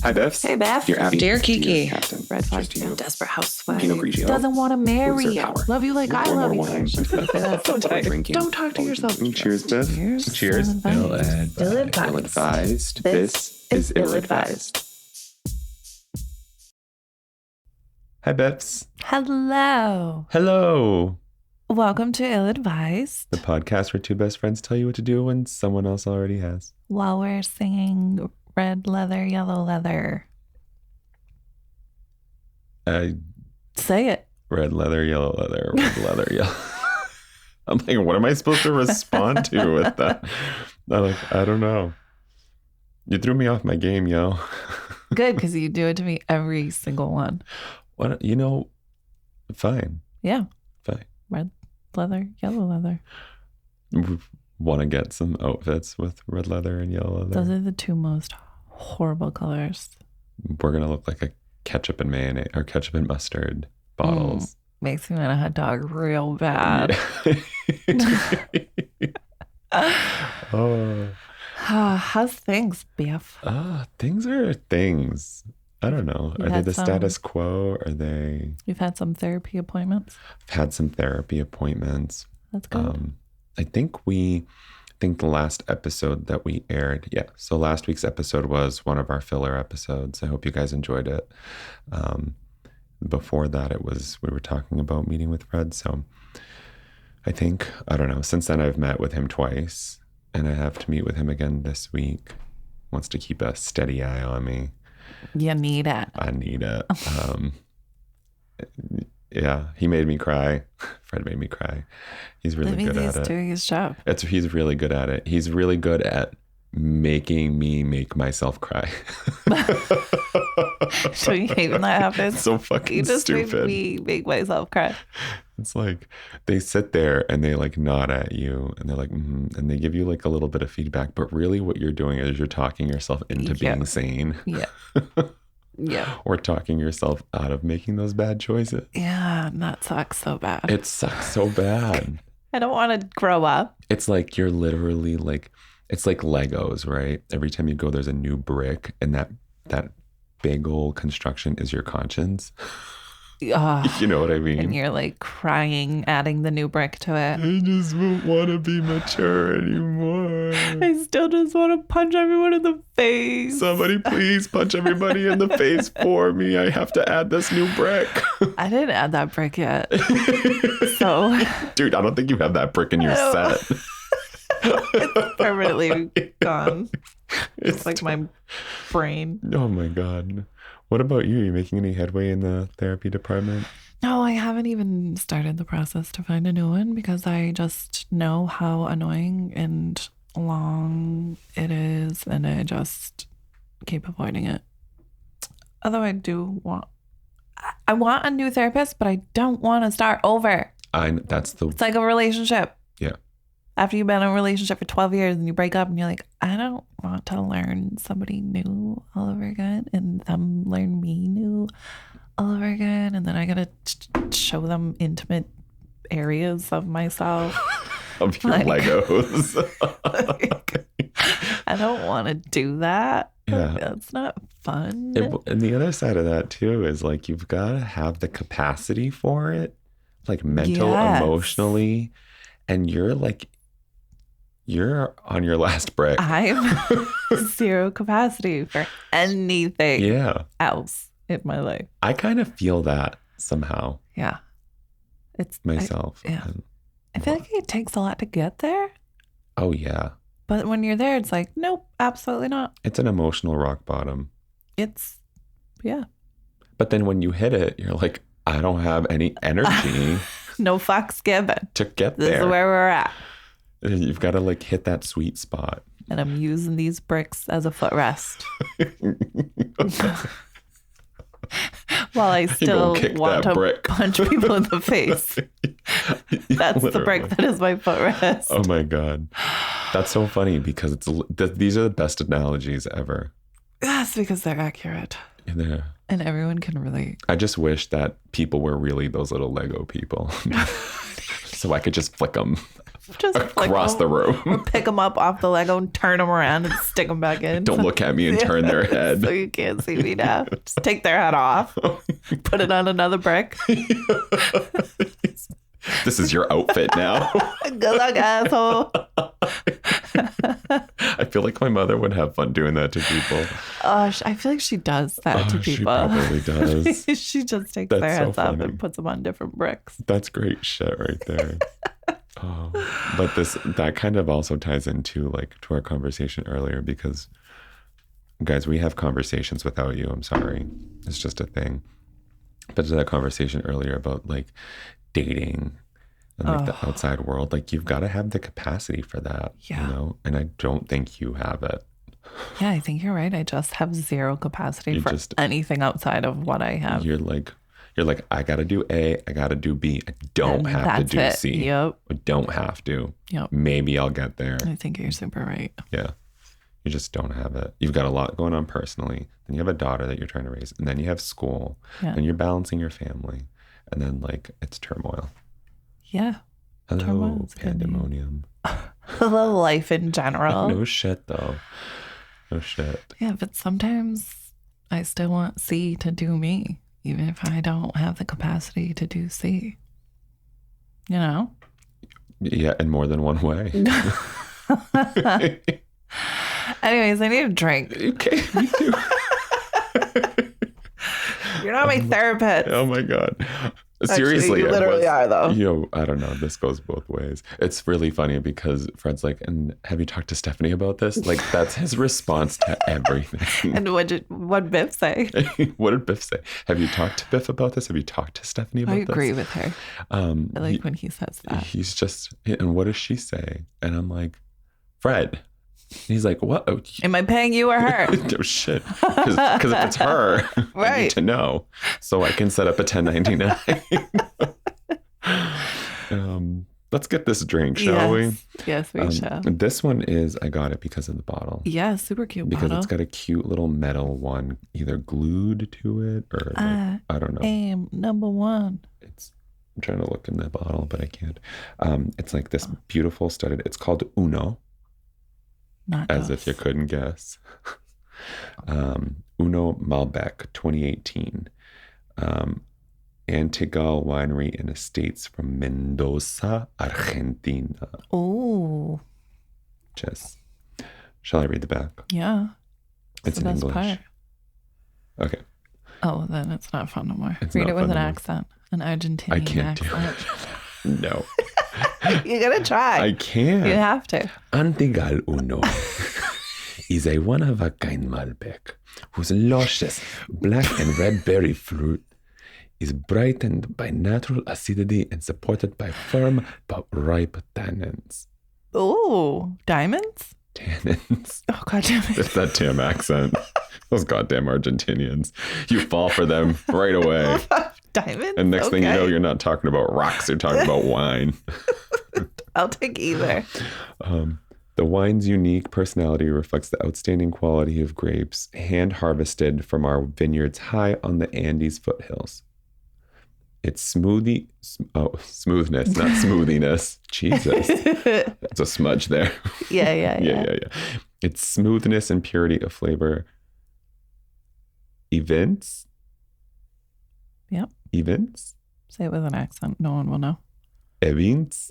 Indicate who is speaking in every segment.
Speaker 1: Hi, BiFFs.
Speaker 2: Hey, Beth.
Speaker 1: Dear Abby.
Speaker 3: Dear Kiki.
Speaker 1: Captain.
Speaker 2: Red flag.
Speaker 1: Cheers to you.
Speaker 2: Desperate housewife.
Speaker 1: Pinot Grigio.
Speaker 2: Doesn't want to marry
Speaker 1: Loser
Speaker 2: you.
Speaker 1: power.
Speaker 2: Love you like I
Speaker 1: Or
Speaker 2: love
Speaker 1: more
Speaker 2: you.
Speaker 1: wine. Drinking.
Speaker 2: Don't talk to yourself.
Speaker 1: Cheers, Biff.
Speaker 3: Cheers.
Speaker 2: Ill-advised.
Speaker 1: Ill-advised. This is ill-advised.
Speaker 3: Hi, BiFFs.
Speaker 2: Hello.
Speaker 3: Hello.
Speaker 2: Welcome to Ill-Advised.
Speaker 3: The podcast where two best friends tell you what to do when someone else already has.
Speaker 2: While we're singing red leather, yellow leather. Say it.
Speaker 3: Red leather, yellow leather, red leather, yellow. I'm like, what am I supposed to respond to with that? I don't know. You threw me off my game, yo.
Speaker 2: Good, because you do it to me every single one.
Speaker 3: What? Fine.
Speaker 2: Yeah.
Speaker 3: Fine.
Speaker 2: Red leather, yellow leather.
Speaker 3: Want to get some outfits with red leather and yellow leather?
Speaker 2: Those are the two most horrible colors.
Speaker 3: We're going to look like a ketchup and mayonnaise or ketchup and mustard bottles.
Speaker 2: Makes me want a hot dog real bad.
Speaker 3: Oh.
Speaker 2: How's things, Biff?
Speaker 3: Things are things. I don't know.
Speaker 2: You've
Speaker 3: Are they
Speaker 2: had
Speaker 3: the
Speaker 2: some-
Speaker 3: status quo? Are they...
Speaker 2: You've had some therapy appointments?
Speaker 3: I've had some therapy appointments.
Speaker 2: That's good.
Speaker 3: I think the last episode that we aired, so last week's episode was one of our filler episodes. I hope you guys enjoyed it. Before that, we were talking about meeting with Fred. So I don't know, since then I've met with him twice and I have to meet with him again this week. Wants to keep a steady eye on me.
Speaker 2: You need it.
Speaker 3: I need it. Yeah, he made me cry. Fred made me cry. He's really good at it.
Speaker 2: He's doing his job.
Speaker 3: He's really good at it. He's really good at making me make myself cry.
Speaker 2: So you hate when that happens?
Speaker 3: It's so fucking
Speaker 2: You just
Speaker 3: stupid.
Speaker 2: made me make myself cry.
Speaker 3: It's like they sit there and they like nod at you and they're like, and they give you like a little bit of feedback. But really what you're doing is you're talking yourself into being sane.
Speaker 2: Yeah. Yeah.
Speaker 3: Or talking yourself out of making those bad choices.
Speaker 2: Yeah. And that sucks so bad.
Speaker 3: It sucks so bad.
Speaker 2: I don't want to grow up.
Speaker 3: It's like you're literally like, it's like Legos, right? Every time you go, there's a new brick and that big old construction is your conscience. You know what I mean?
Speaker 2: And you're like crying, adding the new brick to it.
Speaker 3: I just don't want to be mature anymore.
Speaker 2: I still just want to punch everyone in the face.
Speaker 3: Somebody please punch everybody in the face for me. I have to add this new brick.
Speaker 2: I didn't add that brick yet. So,
Speaker 3: Dude, I don't think you have that brick in your set.
Speaker 2: it's permanently gone. It's like my brain.
Speaker 3: Oh my God. What about you? Are you making any headway in the therapy department?
Speaker 2: No, I haven't even started the process to find a new one because I just know how annoying and long it is, and I just keep avoiding it. Although I want a new therapist, but I don't want to start over. It's like a relationship.
Speaker 3: Yeah.
Speaker 2: After you've been in a relationship for 12 years and you break up and you're like, I don't want to learn somebody new all over again and them learn me new all over again. And then I got to show them intimate areas of myself.
Speaker 3: Of your Legos.
Speaker 2: I don't want to do that.
Speaker 3: Yeah.
Speaker 2: That's not fun.
Speaker 3: And the other side of that too is like you've got to have the capacity for it, like mental, emotionally. And you're on your last brick.
Speaker 2: I'm zero capacity for anything else in my life.
Speaker 3: I kind of feel that somehow.
Speaker 2: Yeah. It's
Speaker 3: myself.
Speaker 2: I feel like it takes a lot to get there.
Speaker 3: Oh, yeah.
Speaker 2: But when you're there, it's like, nope, absolutely not.
Speaker 3: It's an emotional rock bottom.
Speaker 2: Yeah.
Speaker 3: But then when you hit it, you're like, I don't have any energy.
Speaker 2: No fucks given.
Speaker 3: To get
Speaker 2: This
Speaker 3: there.
Speaker 2: is where we're at.
Speaker 3: You've got to like hit that sweet spot.
Speaker 2: And I'm using these bricks as a footrest. While I still want to punch people in the face. That's the brick that is my footrest.
Speaker 3: Oh my God. That's so funny because these are the best analogies ever.
Speaker 2: That's because they're accurate.
Speaker 3: Yeah.
Speaker 2: And everyone can relate.
Speaker 3: I just wish that people were really those little Lego people. So I could just flick them
Speaker 2: Just
Speaker 3: across the room.
Speaker 2: Or pick them up off the Lego and turn them around and stick them back in.
Speaker 3: Don't look at me and turn their head.
Speaker 2: So you can't see me now. Just take their head off. Put it on another brick.
Speaker 3: This is your outfit now.
Speaker 2: Good luck, asshole.
Speaker 3: I feel like my mother would have fun doing that to people.
Speaker 2: I feel like she does that to people.
Speaker 3: She probably does.
Speaker 2: She just takes
Speaker 3: That's
Speaker 2: their heads
Speaker 3: so
Speaker 2: up
Speaker 3: funny.
Speaker 2: and puts them on different bricks.
Speaker 3: That's great shit right there. But that kind of also ties into like to our conversation earlier, because guys, we have conversations without you. I'm sorry. It's just a thing. But to that conversation earlier about like dating and like the outside world, like you've got to have the capacity for that, you know? And I don't think you have it.
Speaker 2: Yeah, I think you're right. I just have zero capacity for anything outside of what I have.
Speaker 3: You're like, I got to do A, I got to do B. I don't have to do C.
Speaker 2: Yep.
Speaker 3: I don't have to.
Speaker 2: Yep.
Speaker 3: Maybe I'll get there.
Speaker 2: I think you're super right.
Speaker 3: Yeah. You just don't have it. You've got a lot going on personally. Then you have a daughter that you're trying to raise. And then you have school.
Speaker 2: Yeah.
Speaker 3: And you're balancing your family. And then like it's turmoil.
Speaker 2: Yeah.
Speaker 3: Hello,
Speaker 2: Turmoil's
Speaker 3: pandemonium.
Speaker 2: Hello, life in general.
Speaker 3: No shit though. No shit.
Speaker 2: Yeah, but sometimes I still want C to do me, even if I don't have the capacity to do C. You know?
Speaker 3: Yeah, in more than one way.
Speaker 2: Anyways, I need a drink.
Speaker 3: Okay, me too.
Speaker 2: You're not my therapist.
Speaker 3: Oh my God. Seriously.
Speaker 2: Actually, you literally are though.
Speaker 3: I don't know. This goes both ways. It's really funny because Fred's like, and have you talked to Stephanie about this? Like that's his response to everything.
Speaker 2: And what Biff say?
Speaker 3: What did Biff say? Have you talked to Biff about this? Have you talked to Stephanie about this?
Speaker 2: I agree with her. I like when he says that.
Speaker 3: He's just, and what does she say? And I'm like, Fred. He's like, what?
Speaker 2: Am I paying you or her?
Speaker 3: Oh, shit. Because if it's her,
Speaker 2: right.
Speaker 3: I need to know so I can set up a 1099. Let's get this drink, shall we?
Speaker 2: Yes, we shall.
Speaker 3: This one is, I got it because of the bottle.
Speaker 2: Yeah, super cute
Speaker 3: because
Speaker 2: bottle.
Speaker 3: It's got a cute little metal one either glued to it or like, I don't know.
Speaker 2: Aim number one.
Speaker 3: I'm trying to look in the bottle, but I can't. It's like this beautiful studded, it's called Uno.
Speaker 2: Not
Speaker 3: as
Speaker 2: us.
Speaker 3: if you couldn't guess. Uno Malbec 2018. Antigal Winery and Estates from Mendoza, Argentina.
Speaker 2: Oh.
Speaker 3: Shall I read the back?
Speaker 2: Yeah.
Speaker 3: It's in English.
Speaker 2: Part.
Speaker 3: Okay.
Speaker 2: Oh, then it's not fun no more.
Speaker 3: It's
Speaker 2: read
Speaker 3: not
Speaker 2: it with
Speaker 3: fun
Speaker 2: an
Speaker 3: no more.
Speaker 2: accent. An Argentinian
Speaker 3: I can't
Speaker 2: accent.
Speaker 3: do it. No.
Speaker 2: You gotta try.
Speaker 3: I can't.
Speaker 2: You have to.
Speaker 3: Antigal Uno is a one-of-a-kind Malbec whose luscious black and red berry fruit is brightened by natural acidity and supported by firm but ripe tannins.
Speaker 2: Oh, diamonds?
Speaker 3: Tannins.
Speaker 2: Oh, God damn it.
Speaker 3: It's that damn accent. Those goddamn Argentinians. You fall for them right away.
Speaker 2: Diamonds?
Speaker 3: And next thing you know, you're not talking about rocks, you're talking about wine.
Speaker 2: I'll take either.
Speaker 3: The wine's unique personality reflects the outstanding quality of grapes hand harvested from our vineyards high on the Andes foothills. Its smoothness, not smoothiness. Jesus. It's a smudge there.
Speaker 2: Yeah.
Speaker 3: Its smoothness and purity of flavor events.
Speaker 2: Yep.
Speaker 3: Events.
Speaker 2: Say it with an accent. No one will know.
Speaker 3: Events.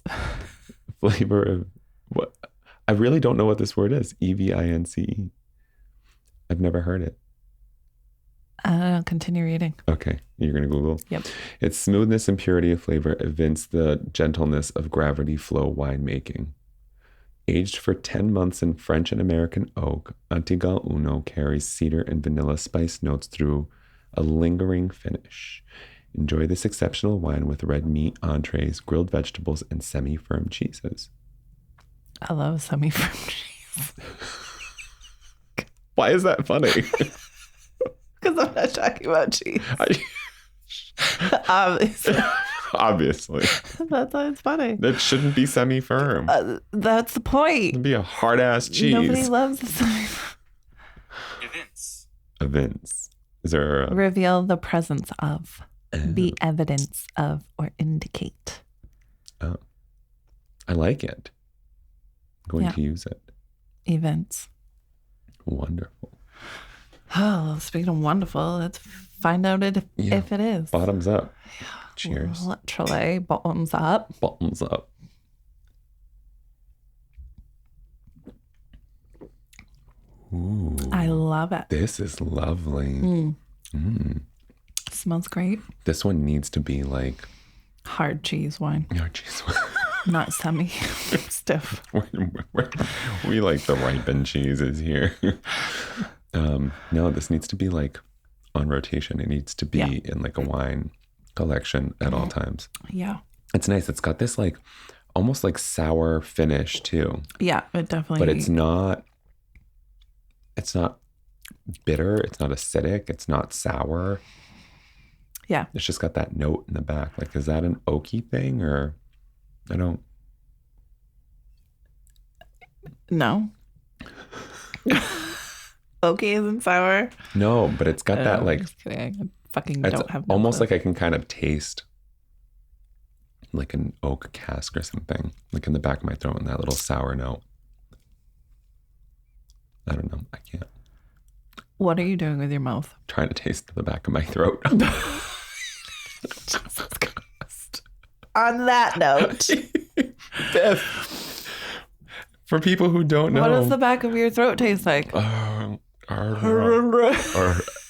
Speaker 3: Flavor of what? I really don't know what this word is. EVINCE. I've never heard it.
Speaker 2: Continue reading.
Speaker 3: Okay. You're going to Google?
Speaker 2: Yep.
Speaker 3: Its smoothness and purity of flavor evince the gentleness of gravity flow winemaking. Aged for 10 months in French and American oak, Antigal Uno carries cedar and vanilla spice notes through a lingering finish. Enjoy this exceptional wine with red meat, entrees, grilled vegetables, and semi-firm cheeses.
Speaker 2: I love semi-firm cheese.
Speaker 3: Why is that funny?
Speaker 2: Because I'm not talking about cheese.
Speaker 3: Obviously.
Speaker 2: That's why it's funny.
Speaker 3: It shouldn't be semi-firm.
Speaker 2: That's the point.
Speaker 3: It'd be a hard-ass cheese.
Speaker 2: Nobody loves the semi-firm.
Speaker 3: Events. Is there a...
Speaker 2: Reveal the presence of. Be evidence of or indicate.
Speaker 3: Oh. I like it. I'm going
Speaker 2: Yeah.
Speaker 3: to use it.
Speaker 2: Events.
Speaker 3: Wonderful.
Speaker 2: Oh, speaking of wonderful, let's find out if it is.
Speaker 3: Bottoms up. Cheers.
Speaker 2: Literally, bottoms up.
Speaker 3: Bottoms up. Ooh,
Speaker 2: I love it.
Speaker 3: this is lovely.
Speaker 2: Smells great.
Speaker 3: This one needs to be like,
Speaker 2: Hard cheese wine,
Speaker 3: oh, geez.
Speaker 2: not semi stiff.
Speaker 3: We like the ripened cheeses here. No, this needs to be like on rotation. It needs to be in like a wine collection at all times.
Speaker 2: Yeah.
Speaker 3: It's nice. It's got this like almost like sour finish too.
Speaker 2: Yeah, it definitely.
Speaker 3: But it's not bitter. It's not acidic. It's not sour.
Speaker 2: Yeah.
Speaker 3: It's just got that note in the back. Like, is that an oaky thing or I don't.
Speaker 2: No. Okay, isn't sour.
Speaker 3: No, but it's got that like,
Speaker 2: Just kidding. I fucking
Speaker 3: it's
Speaker 2: don't have no
Speaker 3: almost
Speaker 2: clue.
Speaker 3: like I can kind of taste like an oak cask or something, like in the back of my throat, and that little sour note. I don't know. I can't.
Speaker 2: What are you doing with your mouth?
Speaker 3: Trying to taste the back of my throat.
Speaker 2: Jesus Christ. On that note,
Speaker 3: Biff. For people who don't know,
Speaker 2: what does the back of your throat taste like?
Speaker 3: or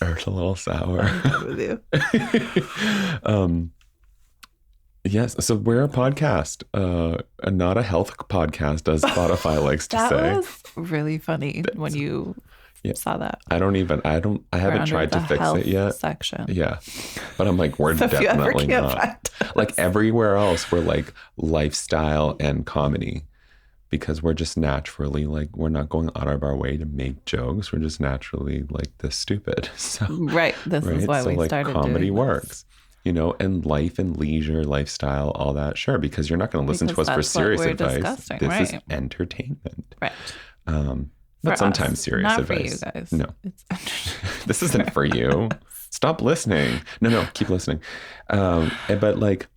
Speaker 3: it's a little sour.
Speaker 2: With you.
Speaker 3: Yes. So we're a podcast, not a health podcast, as Spotify likes to
Speaker 2: That
Speaker 3: say.
Speaker 2: was really funny when you saw that.
Speaker 3: I haven't tried to fix it yet.
Speaker 2: Section.
Speaker 3: Yeah. But I'm like, we're
Speaker 2: So if you ever
Speaker 3: definitely
Speaker 2: can't
Speaker 3: not.
Speaker 2: find us.
Speaker 3: Like everywhere else, we're like lifestyle and comedy because we're just naturally like, we're not going out of our way to make jokes. We're just naturally like this stupid. So,
Speaker 2: Right. This is why
Speaker 3: so
Speaker 2: we
Speaker 3: like
Speaker 2: started
Speaker 3: comedy
Speaker 2: doing
Speaker 3: works. You know, and life and leisure, lifestyle, all that. Sure, because you're not going to listen to us for
Speaker 2: Because that's what
Speaker 3: serious
Speaker 2: we're
Speaker 3: advice.
Speaker 2: discussing,
Speaker 3: This is
Speaker 2: right.
Speaker 3: entertainment.
Speaker 2: Right.
Speaker 3: But
Speaker 2: For
Speaker 3: sometimes
Speaker 2: us,
Speaker 3: serious
Speaker 2: not
Speaker 3: advice.
Speaker 2: for you guys.
Speaker 3: No,
Speaker 2: It's
Speaker 3: this isn't for you. Stop listening. No, keep listening. But like,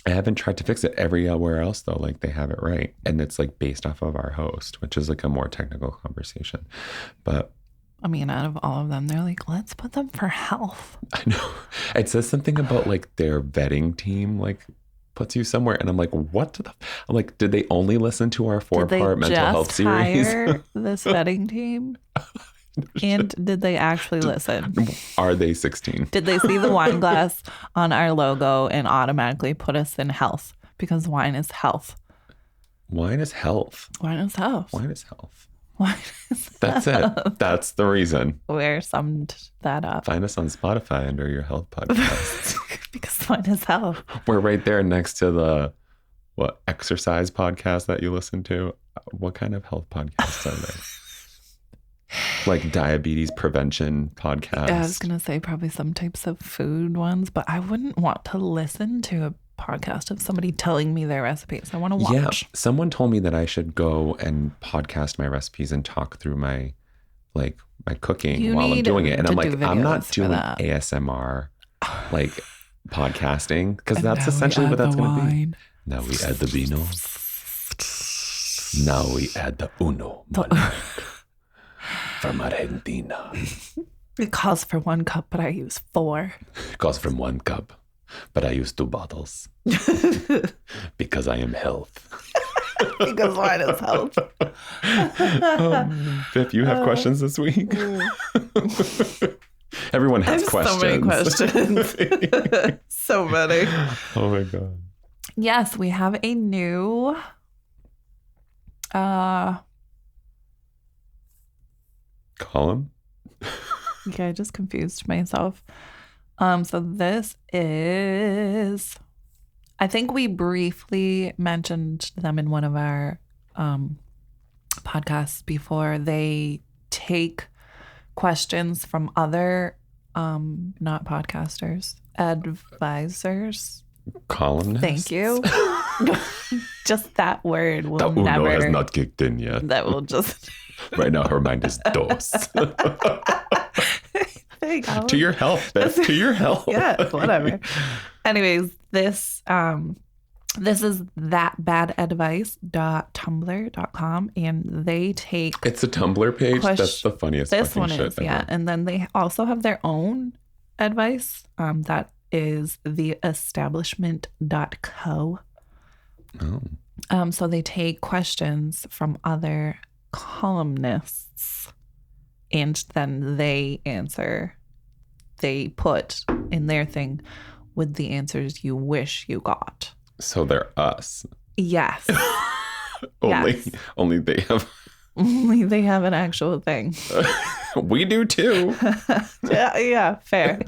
Speaker 3: I haven't tried to fix it everywhere else though. Like they have it right. And it's like based off of our host, which is like a more technical conversation. But
Speaker 2: I mean, out of all of them, they're like, let's put them for health.
Speaker 3: I know it says something about like their vetting team, like puts you somewhere. And I'm like, I'm like, did they only listen to our 4-part mental health series?
Speaker 2: Hire this vetting team? And did they actually listen?
Speaker 3: Are they 16?
Speaker 2: Did they see the wine glass on our logo and automatically put us in health? Because wine is health.
Speaker 3: Wine is health.
Speaker 2: Wine is health.
Speaker 3: Wine is health.
Speaker 2: Wine is
Speaker 3: That's it. That's the reason.
Speaker 2: Where summed that up.
Speaker 3: Find us on Spotify under your health podcast.
Speaker 2: Because wine is health.
Speaker 3: We're right there next to the exercise podcast that you listen to. What kind of health podcasts are there? Like diabetes prevention podcasts.
Speaker 2: I was going to say probably some types of food ones, but I wouldn't want to listen to a podcast of somebody telling me their recipes. I want to watch.
Speaker 3: Yeah, someone told me that I should go and podcast my recipes and talk through my cooking
Speaker 2: You
Speaker 3: while I'm
Speaker 2: need
Speaker 3: doing it. And
Speaker 2: to
Speaker 3: I'm
Speaker 2: do
Speaker 3: like, I'm not
Speaker 2: videos for
Speaker 3: doing
Speaker 2: that.
Speaker 3: ASMR like podcasting because
Speaker 2: And
Speaker 3: that's
Speaker 2: now we
Speaker 3: essentially
Speaker 2: add
Speaker 3: what that's
Speaker 2: the
Speaker 3: going to be.
Speaker 2: wine.
Speaker 3: Now we add the vino. Now we add the Uno Malbec from Argentina.
Speaker 2: It calls for 1 cup, but I use 4.
Speaker 3: It goes from 1 cup, but I use 2 bottles because I am health.
Speaker 2: Because wine is health.
Speaker 3: Biff, you have questions this week? Everyone
Speaker 2: I
Speaker 3: has
Speaker 2: have
Speaker 3: questions.
Speaker 2: so many questions. So many.
Speaker 3: Oh my God.
Speaker 2: Yes, we have a new
Speaker 3: Column?
Speaker 2: okay, I just confused myself. So this is, I think we briefly mentioned them in one of our podcasts before. They take questions from other not podcasters, advisors.
Speaker 3: Columnists?
Speaker 2: Thank you. Just that word will
Speaker 3: The Uno
Speaker 2: never.
Speaker 3: has not kicked in yet.
Speaker 2: That will just.
Speaker 3: Right now, her mind is dos.
Speaker 2: There you go.
Speaker 3: To your health, Biff. To your health.
Speaker 2: Yeah, whatever. Anyways, this This is thatbadadvice.tumblr.com, and they take
Speaker 3: It's a Tumblr page. That's the funniest
Speaker 2: this
Speaker 3: fucking
Speaker 2: one
Speaker 3: shit
Speaker 2: is,
Speaker 3: ever.
Speaker 2: yeah. And then they also have their own advice. That is theestablishment.co.
Speaker 3: Oh.
Speaker 2: So they take questions from other columnists and then they answer. They put in their thing with the answers you wish you got.
Speaker 3: So they're us.
Speaker 2: Yes.
Speaker 3: Only they have.
Speaker 2: Only they have an actual thing.
Speaker 3: We do too.
Speaker 2: Yeah, fair.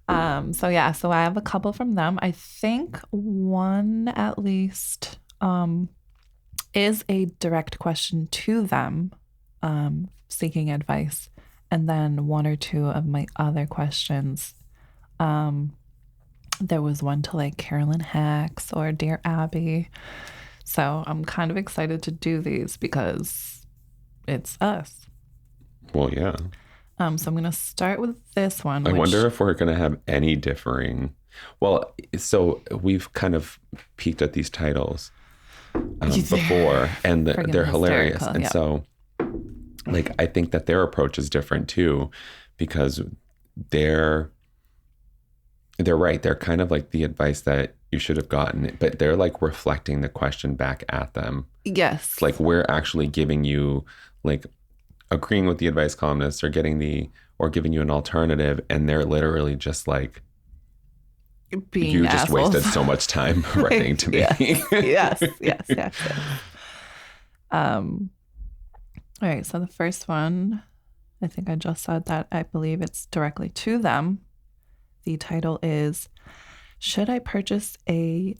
Speaker 2: So I have a couple from them. I think one at least is a direct question to them, seeking advice. And then one or two of my other questions, there was one to like Carolyn Hacks or Dear Abby. So I'm kind of excited to do these because it's us.
Speaker 3: Well, yeah.
Speaker 2: So I'm going to start with this one.
Speaker 3: I wonder if we're going to have any differing. Well, so we've kind of peeked at these titles before, and they're hilarious. And so, like, I think that their approach is different too, because they're right. They're kind of like the advice that you should have gotten, but they're like reflecting the question back at them.
Speaker 2: Yes.
Speaker 3: It's like we're actually giving you, like, agreeing with the advice columnists or giving you an alternative, and they're literally just like,
Speaker 2: being
Speaker 3: you
Speaker 2: assholes.
Speaker 3: just wasted so much time writing to me.
Speaker 2: Yes. All right, so the first one, I think I just said that. I believe it's directly to them. The title is, should I purchase a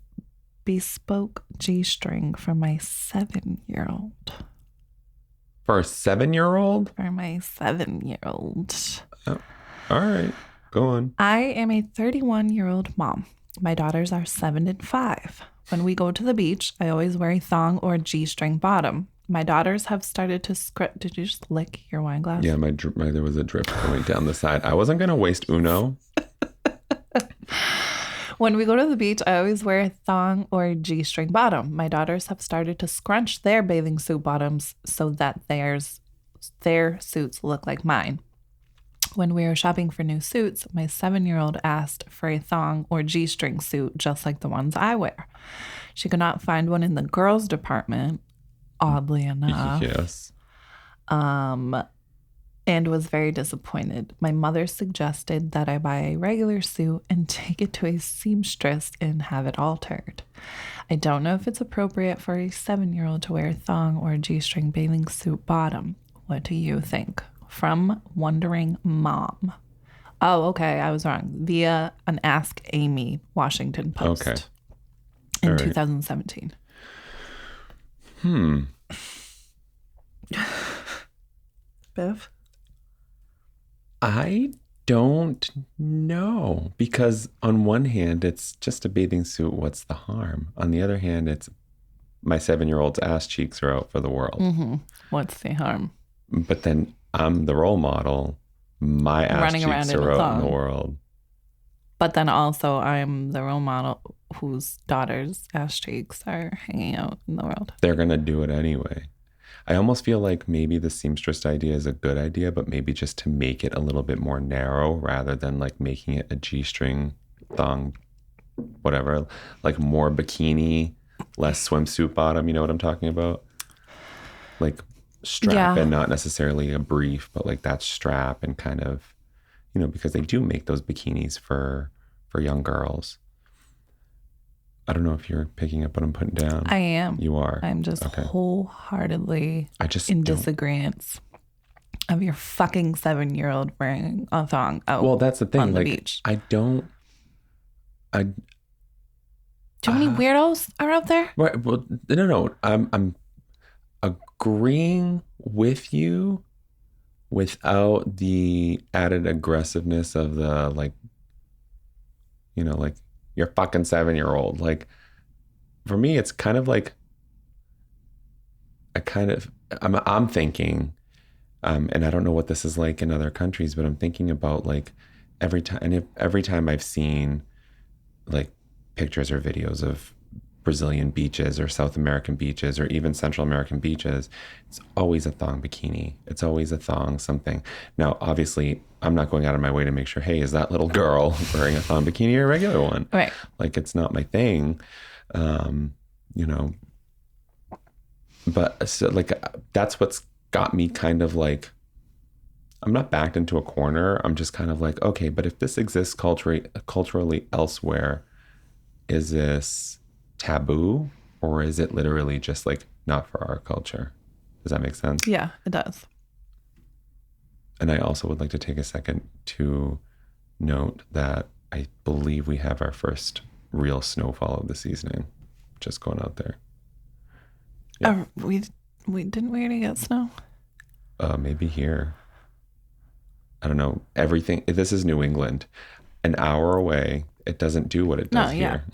Speaker 2: bespoke G-string for my 7-year-old?
Speaker 3: For a 7-year-old?
Speaker 2: For my 7-year-old.
Speaker 3: Oh, all right, go on.
Speaker 2: I am a 31-year-old mom. My daughters are 7 and 5. When we go to the beach, I always wear a thong or G-string bottom. My daughters have started to script. Did you just lick your wine glass?
Speaker 3: Yeah, there was a drip going down the side. I wasn't going to waste Uno.
Speaker 2: When we go to the beach, I always wear a thong or G-string bottom. My daughters have started to scrunch their bathing suit bottoms so that their suits look like mine. When we were shopping for new suits, my 7-year-old asked for a thong or G-string suit just like the ones I wear. She could not find one in the girls' department, oddly enough.
Speaker 3: Yes.
Speaker 2: And was very disappointed. My mother suggested that I buy a regular suit and take it to a seamstress and have it altered. I don't know if it's appropriate for a 7-year-old to wear a thong or a G-string bathing suit bottom. What do you think? From Wondering Mom. Oh, okay, I was wrong. Via an Ask Amy Washington Post.
Speaker 3: Okay.
Speaker 2: In
Speaker 3: All right.
Speaker 2: 2017. Biff?
Speaker 3: I don't know, because on one hand, it's just a bathing suit. What's the harm? On the other hand, it's my 7-year-old's ass cheeks are out for the world.
Speaker 2: Mm-hmm. What's the harm?
Speaker 3: But then I'm the role model. My ass
Speaker 2: Running around
Speaker 3: cheeks
Speaker 2: in a
Speaker 3: are out
Speaker 2: thong.
Speaker 3: in the world.
Speaker 2: But then also I'm the role model whose daughter's ass cheeks are hanging out in the world.
Speaker 3: They're going to do it anyway. I almost feel like maybe the seamstress idea is a good idea, but maybe just to make it a little bit more narrow rather than like making it a G-string thong, whatever, like more bikini, less swimsuit bottom. You know what I'm talking about? Like strap and not necessarily a brief, but like that strap and kind of, you know, because they do make those bikinis for young girls. I don't know if you're picking up what I'm putting down.
Speaker 2: I am.
Speaker 3: You are.
Speaker 2: I'm just wholeheartedly in disagreement of your fucking 7-year-old wearing a thong out
Speaker 3: well, that's the thing.
Speaker 2: on the
Speaker 3: like,
Speaker 2: beach.
Speaker 3: Do
Speaker 2: many weirdos are out there?
Speaker 3: Right. Well, no. I'm agreeing with you without the added aggressiveness of the, like, you know, like, you're fucking 7-year-old. Like, for me, it's kind of like I'm thinking, and I don't know what this is like in other countries, but I'm thinking about like every time I've seen like pictures or videos of Brazilian beaches or South American beaches or even Central American beaches, it's always a thong bikini. It's always a thong something. Now, obviously, I'm not going out of my way to make sure, hey, is that little girl wearing a thong bikini or a regular one?
Speaker 2: Right.
Speaker 3: Like, it's not my thing, you know. But so, like, that's what's got me kind of like, I'm not backed into a corner. I'm just kind of like, okay, but if this exists culturally elsewhere, is this taboo, or is it literally just like not for our culture? Does that make sense?
Speaker 2: Yeah, it does.
Speaker 3: And I also would like to take a second to note that I believe we have our first real snowfall of the season. Just going out there. Yeah.
Speaker 2: We didn't we already get snow?
Speaker 3: Maybe here. I don't know. Everything. This is New England. An hour away, it doesn't do what it does here.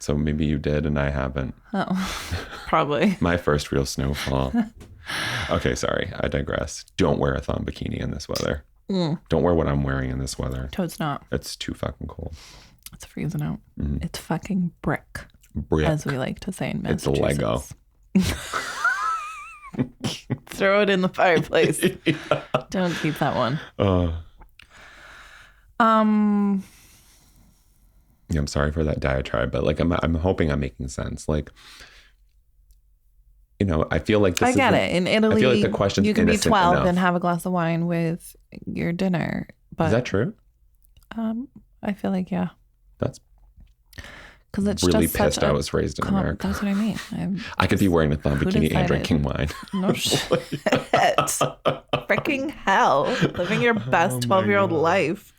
Speaker 3: So maybe you did and I haven't.
Speaker 2: Oh, probably.
Speaker 3: My first real snowfall. Okay, sorry. I digress. Don't wear a thong bikini in this weather. Don't wear what I'm wearing in this weather.
Speaker 2: So it's not.
Speaker 3: It's too fucking cold.
Speaker 2: It's freezing out.
Speaker 3: Mm-hmm.
Speaker 2: It's fucking brick.
Speaker 3: Brick.
Speaker 2: As we like to say in
Speaker 3: It's
Speaker 2: Massachusetts.
Speaker 3: Lego.
Speaker 2: Throw it in the fireplace. Yeah. Don't keep that one.
Speaker 3: Yeah, I'm sorry for that diatribe, but like I'm hoping I'm making sense. Like, you know, I feel like this
Speaker 2: I get it. In Italy,
Speaker 3: I feel like the question's
Speaker 2: you can be 12
Speaker 3: enough.
Speaker 2: and have a glass of wine with your dinner. But
Speaker 3: is that true?
Speaker 2: I feel like, yeah.
Speaker 3: That's
Speaker 2: because it's
Speaker 3: really
Speaker 2: just
Speaker 3: pissed
Speaker 2: such
Speaker 3: I was raised in America.
Speaker 2: That's what I mean.
Speaker 3: I could be wearing a thong bikini and drinking wine.
Speaker 2: No shit. Freaking hell. Living your best 12-year-old life.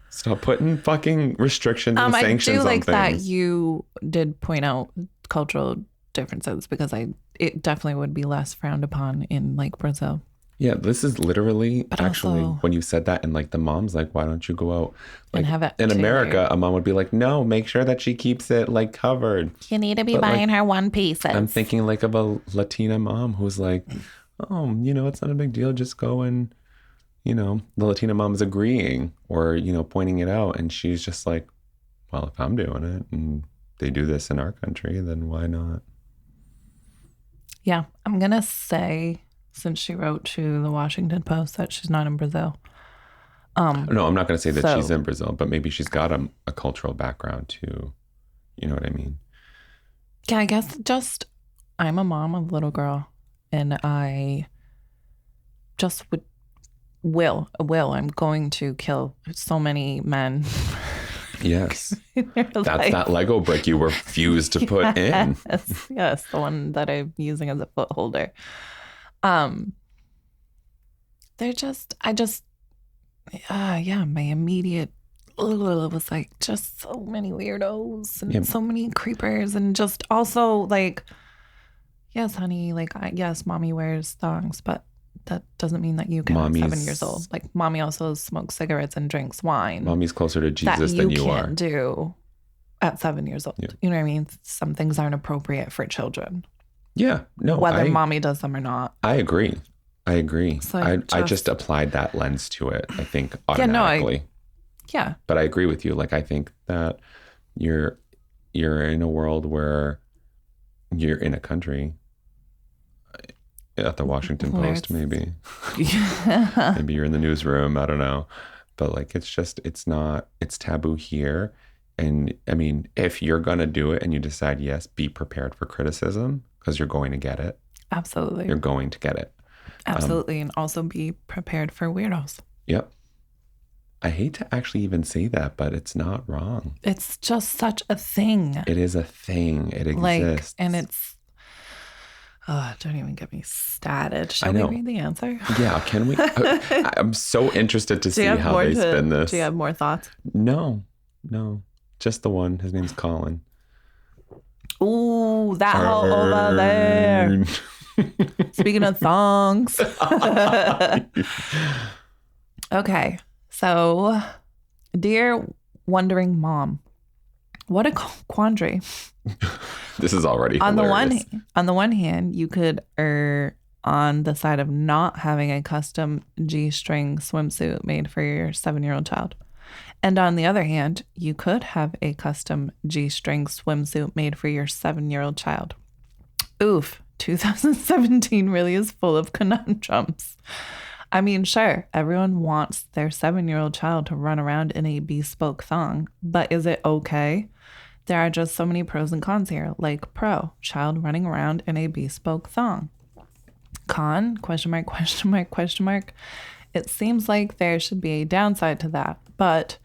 Speaker 3: Stop putting fucking restrictions and sanctions on things.
Speaker 2: I do like that you did point out cultural differences because it definitely would be less frowned upon in like Brazil.
Speaker 3: Yeah, this is literally
Speaker 2: but
Speaker 3: actually
Speaker 2: also,
Speaker 3: when you said that, and like the mom's like, why don't you go out? Like,
Speaker 2: and have it
Speaker 3: in America, a mom would be like, no, make sure that she keeps it like covered.
Speaker 2: You need to be buying her one pieces.
Speaker 3: I'm thinking like of a Latina mom who's like, oh, you know, it's not a big deal. Just go and, you know, the Latina mom is agreeing or, you know, pointing it out. And she's just like, well, if I'm doing it and they do this in our country, then why not?
Speaker 2: Yeah, I'm going to say, since she wrote to the Washington Post that she's not in Brazil.
Speaker 3: No, I'm not going to say that she's in Brazil, but maybe she's got a cultural background too. You know what I mean?
Speaker 2: Yeah, I guess just I'm a mom of a little girl and I just I'm going to kill so many men.
Speaker 3: Yes. That's that Lego brick you refuse to put in.
Speaker 2: Yes, the one that I'm using as a foot holder. My immediate was like just so many weirdos and so many creepers and just also like, yes, honey, like, yes, mommy wears thongs, but that doesn't mean that you can at 7 years old. Like, mommy also smokes cigarettes and drinks wine.
Speaker 3: Mommy's closer to Jesus than you are.
Speaker 2: That you can't do at 7 years old. Yeah. You know what I mean? Some things aren't appropriate for children.
Speaker 3: Yeah, no.
Speaker 2: Whether mommy does them or not.
Speaker 3: I agree. So I just applied that lens to it, I think, automatically.
Speaker 2: Yeah.
Speaker 3: But I agree with you. Like, I think that you're in a world where you're in a country at the Washington Post, maybe. Yeah. Maybe you're in the newsroom. I don't know. But like, it's taboo here. And I mean, if you're going to do it and you decide, yes, be prepared for criticism because you're going to get it.
Speaker 2: Absolutely.
Speaker 3: You're going to get it.
Speaker 2: Absolutely. And also be prepared for weirdos.
Speaker 3: Yep. I hate to actually even say that, but it's not wrong.
Speaker 2: It's just such a thing.
Speaker 3: It is a thing. It exists.
Speaker 2: And it's, don't even get me started. Shall we read the answer?
Speaker 3: Yeah, can we? I'm so interested to see how they spin this.
Speaker 2: Do you have more thoughts?
Speaker 3: No. Just the one. His name's Colin.
Speaker 2: Ooh, that hole over there. Speaking of thongs. Okay. So, dear wondering mom, what a quandary.
Speaker 3: This is already
Speaker 2: on
Speaker 3: hilarious.
Speaker 2: On the one hand, you could err on the side of not having a custom G-string swimsuit made for your 7-year-old child. And on the other hand, you could have a custom G-string swimsuit made for your 7-year-old child. Oof, 2017 really is full of conundrums. I mean, sure, everyone wants their 7-year-old child to run around in a bespoke thong, but is it okay? There are just so many pros and cons here, like pro, child running around in a bespoke thong. Con, question mark, question mark, question mark. It seems like there should be a downside to that, but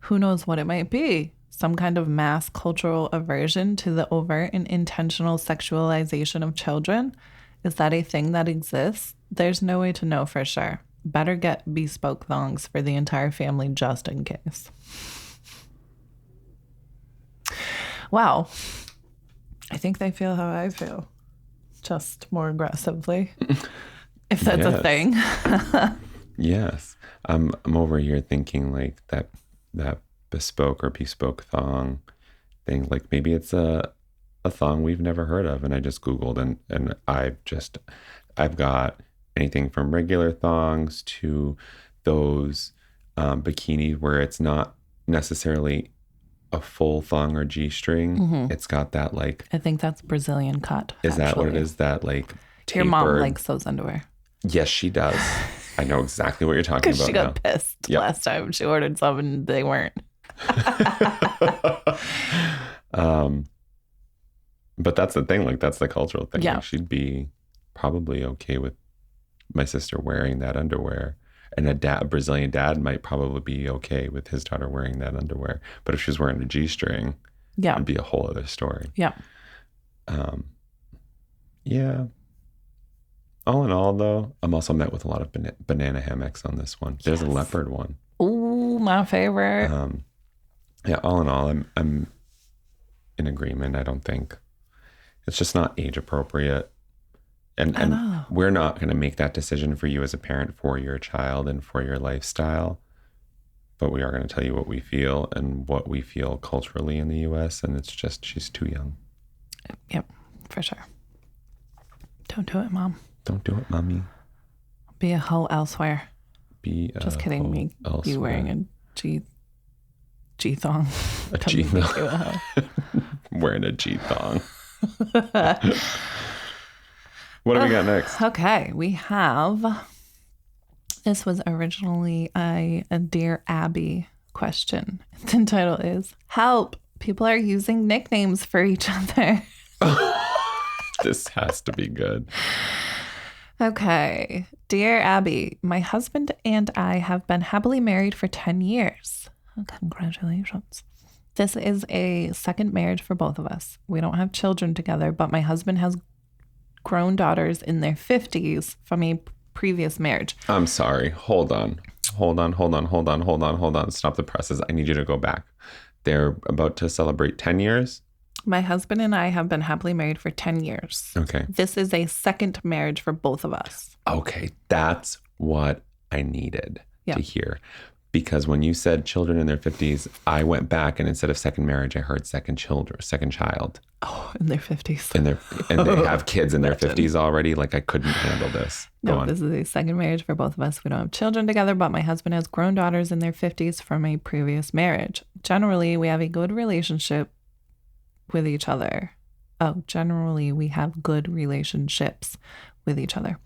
Speaker 2: who knows what it might be? Some kind of mass cultural aversion to the overt and intentional sexualization of children? Is that a thing that exists? There's no way to know for sure. Better get bespoke thongs for the entire family just in case. Wow. I think they feel how I feel. Just more aggressively. If that's a thing.
Speaker 3: Yes. I'm over here thinking like that bespoke or bespoke thong thing. Like maybe it's a thong we've never heard of. And I just Googled and I've got anything from regular thongs to those bikinis where it's not necessarily a full thong or G-string. Mm-hmm. It's got that like...
Speaker 2: I think that's Brazilian cut.
Speaker 3: Is that what it is? That like tapered...
Speaker 2: Your mom likes those underwear.
Speaker 3: Yes, she does. I know exactly what you're talking about.
Speaker 2: Because she got pissed last time she ordered some and they weren't.
Speaker 3: But that's the thing. Like that's the cultural thing.
Speaker 2: Yeah.
Speaker 3: Like, she'd be probably okay with my sister wearing that underwear. And a Brazilian dad might probably be okay with his daughter wearing that underwear. But if she's wearing a G-string, it'd be a whole other story.
Speaker 2: Yeah.
Speaker 3: Yeah. All in all, though, I'm also met with a lot of banana hammocks on this one. There's a leopard one.
Speaker 2: Ooh, my favorite.
Speaker 3: Yeah, all in all, I'm in agreement. I don't think it's just not age appropriate. And we're not going to make that decision for you as a parent for your child and for your lifestyle. But we are going to tell you what we feel and what we feel culturally in the U.S. And it's just, she's too young.
Speaker 2: Yep, for sure. Don't do it, Mom.
Speaker 3: Don't do it, Mommy.
Speaker 2: Be a hoe elsewhere.
Speaker 3: Just
Speaker 2: kidding. Me be wearing a G-thong.
Speaker 3: A G-thong. Wearing a G-thong. What do we got next?
Speaker 2: Okay, we have... This was originally a Dear Abby question. The title is, Help! People are using nicknames for each other.
Speaker 3: This has to be good.
Speaker 2: Okay. Dear Abby, my husband and I have been happily married for 10 years. Congratulations. This is a second marriage for both of us. We don't have children together, but my husband has grown daughters in their 50s from a previous marriage.
Speaker 3: I'm sorry. Hold on. Stop the presses. I need you to go back. They're about to celebrate 10 years.
Speaker 2: My husband and I have been happily married for 10 years.
Speaker 3: Okay.
Speaker 2: This is a second marriage for both of us.
Speaker 3: Okay. That's what I needed to hear. Because when you said children in their 50s, I went back and instead of second marriage, I heard second child.
Speaker 2: Oh, in their 50s.
Speaker 3: And they have kids in their 50s already. Like I couldn't handle this.
Speaker 2: No, this is a second marriage for both of us. We don't have children together, but my husband has grown daughters in their 50s from a previous marriage. Generally, we have a good relationship with each other. Generally, we have good relationships with each other.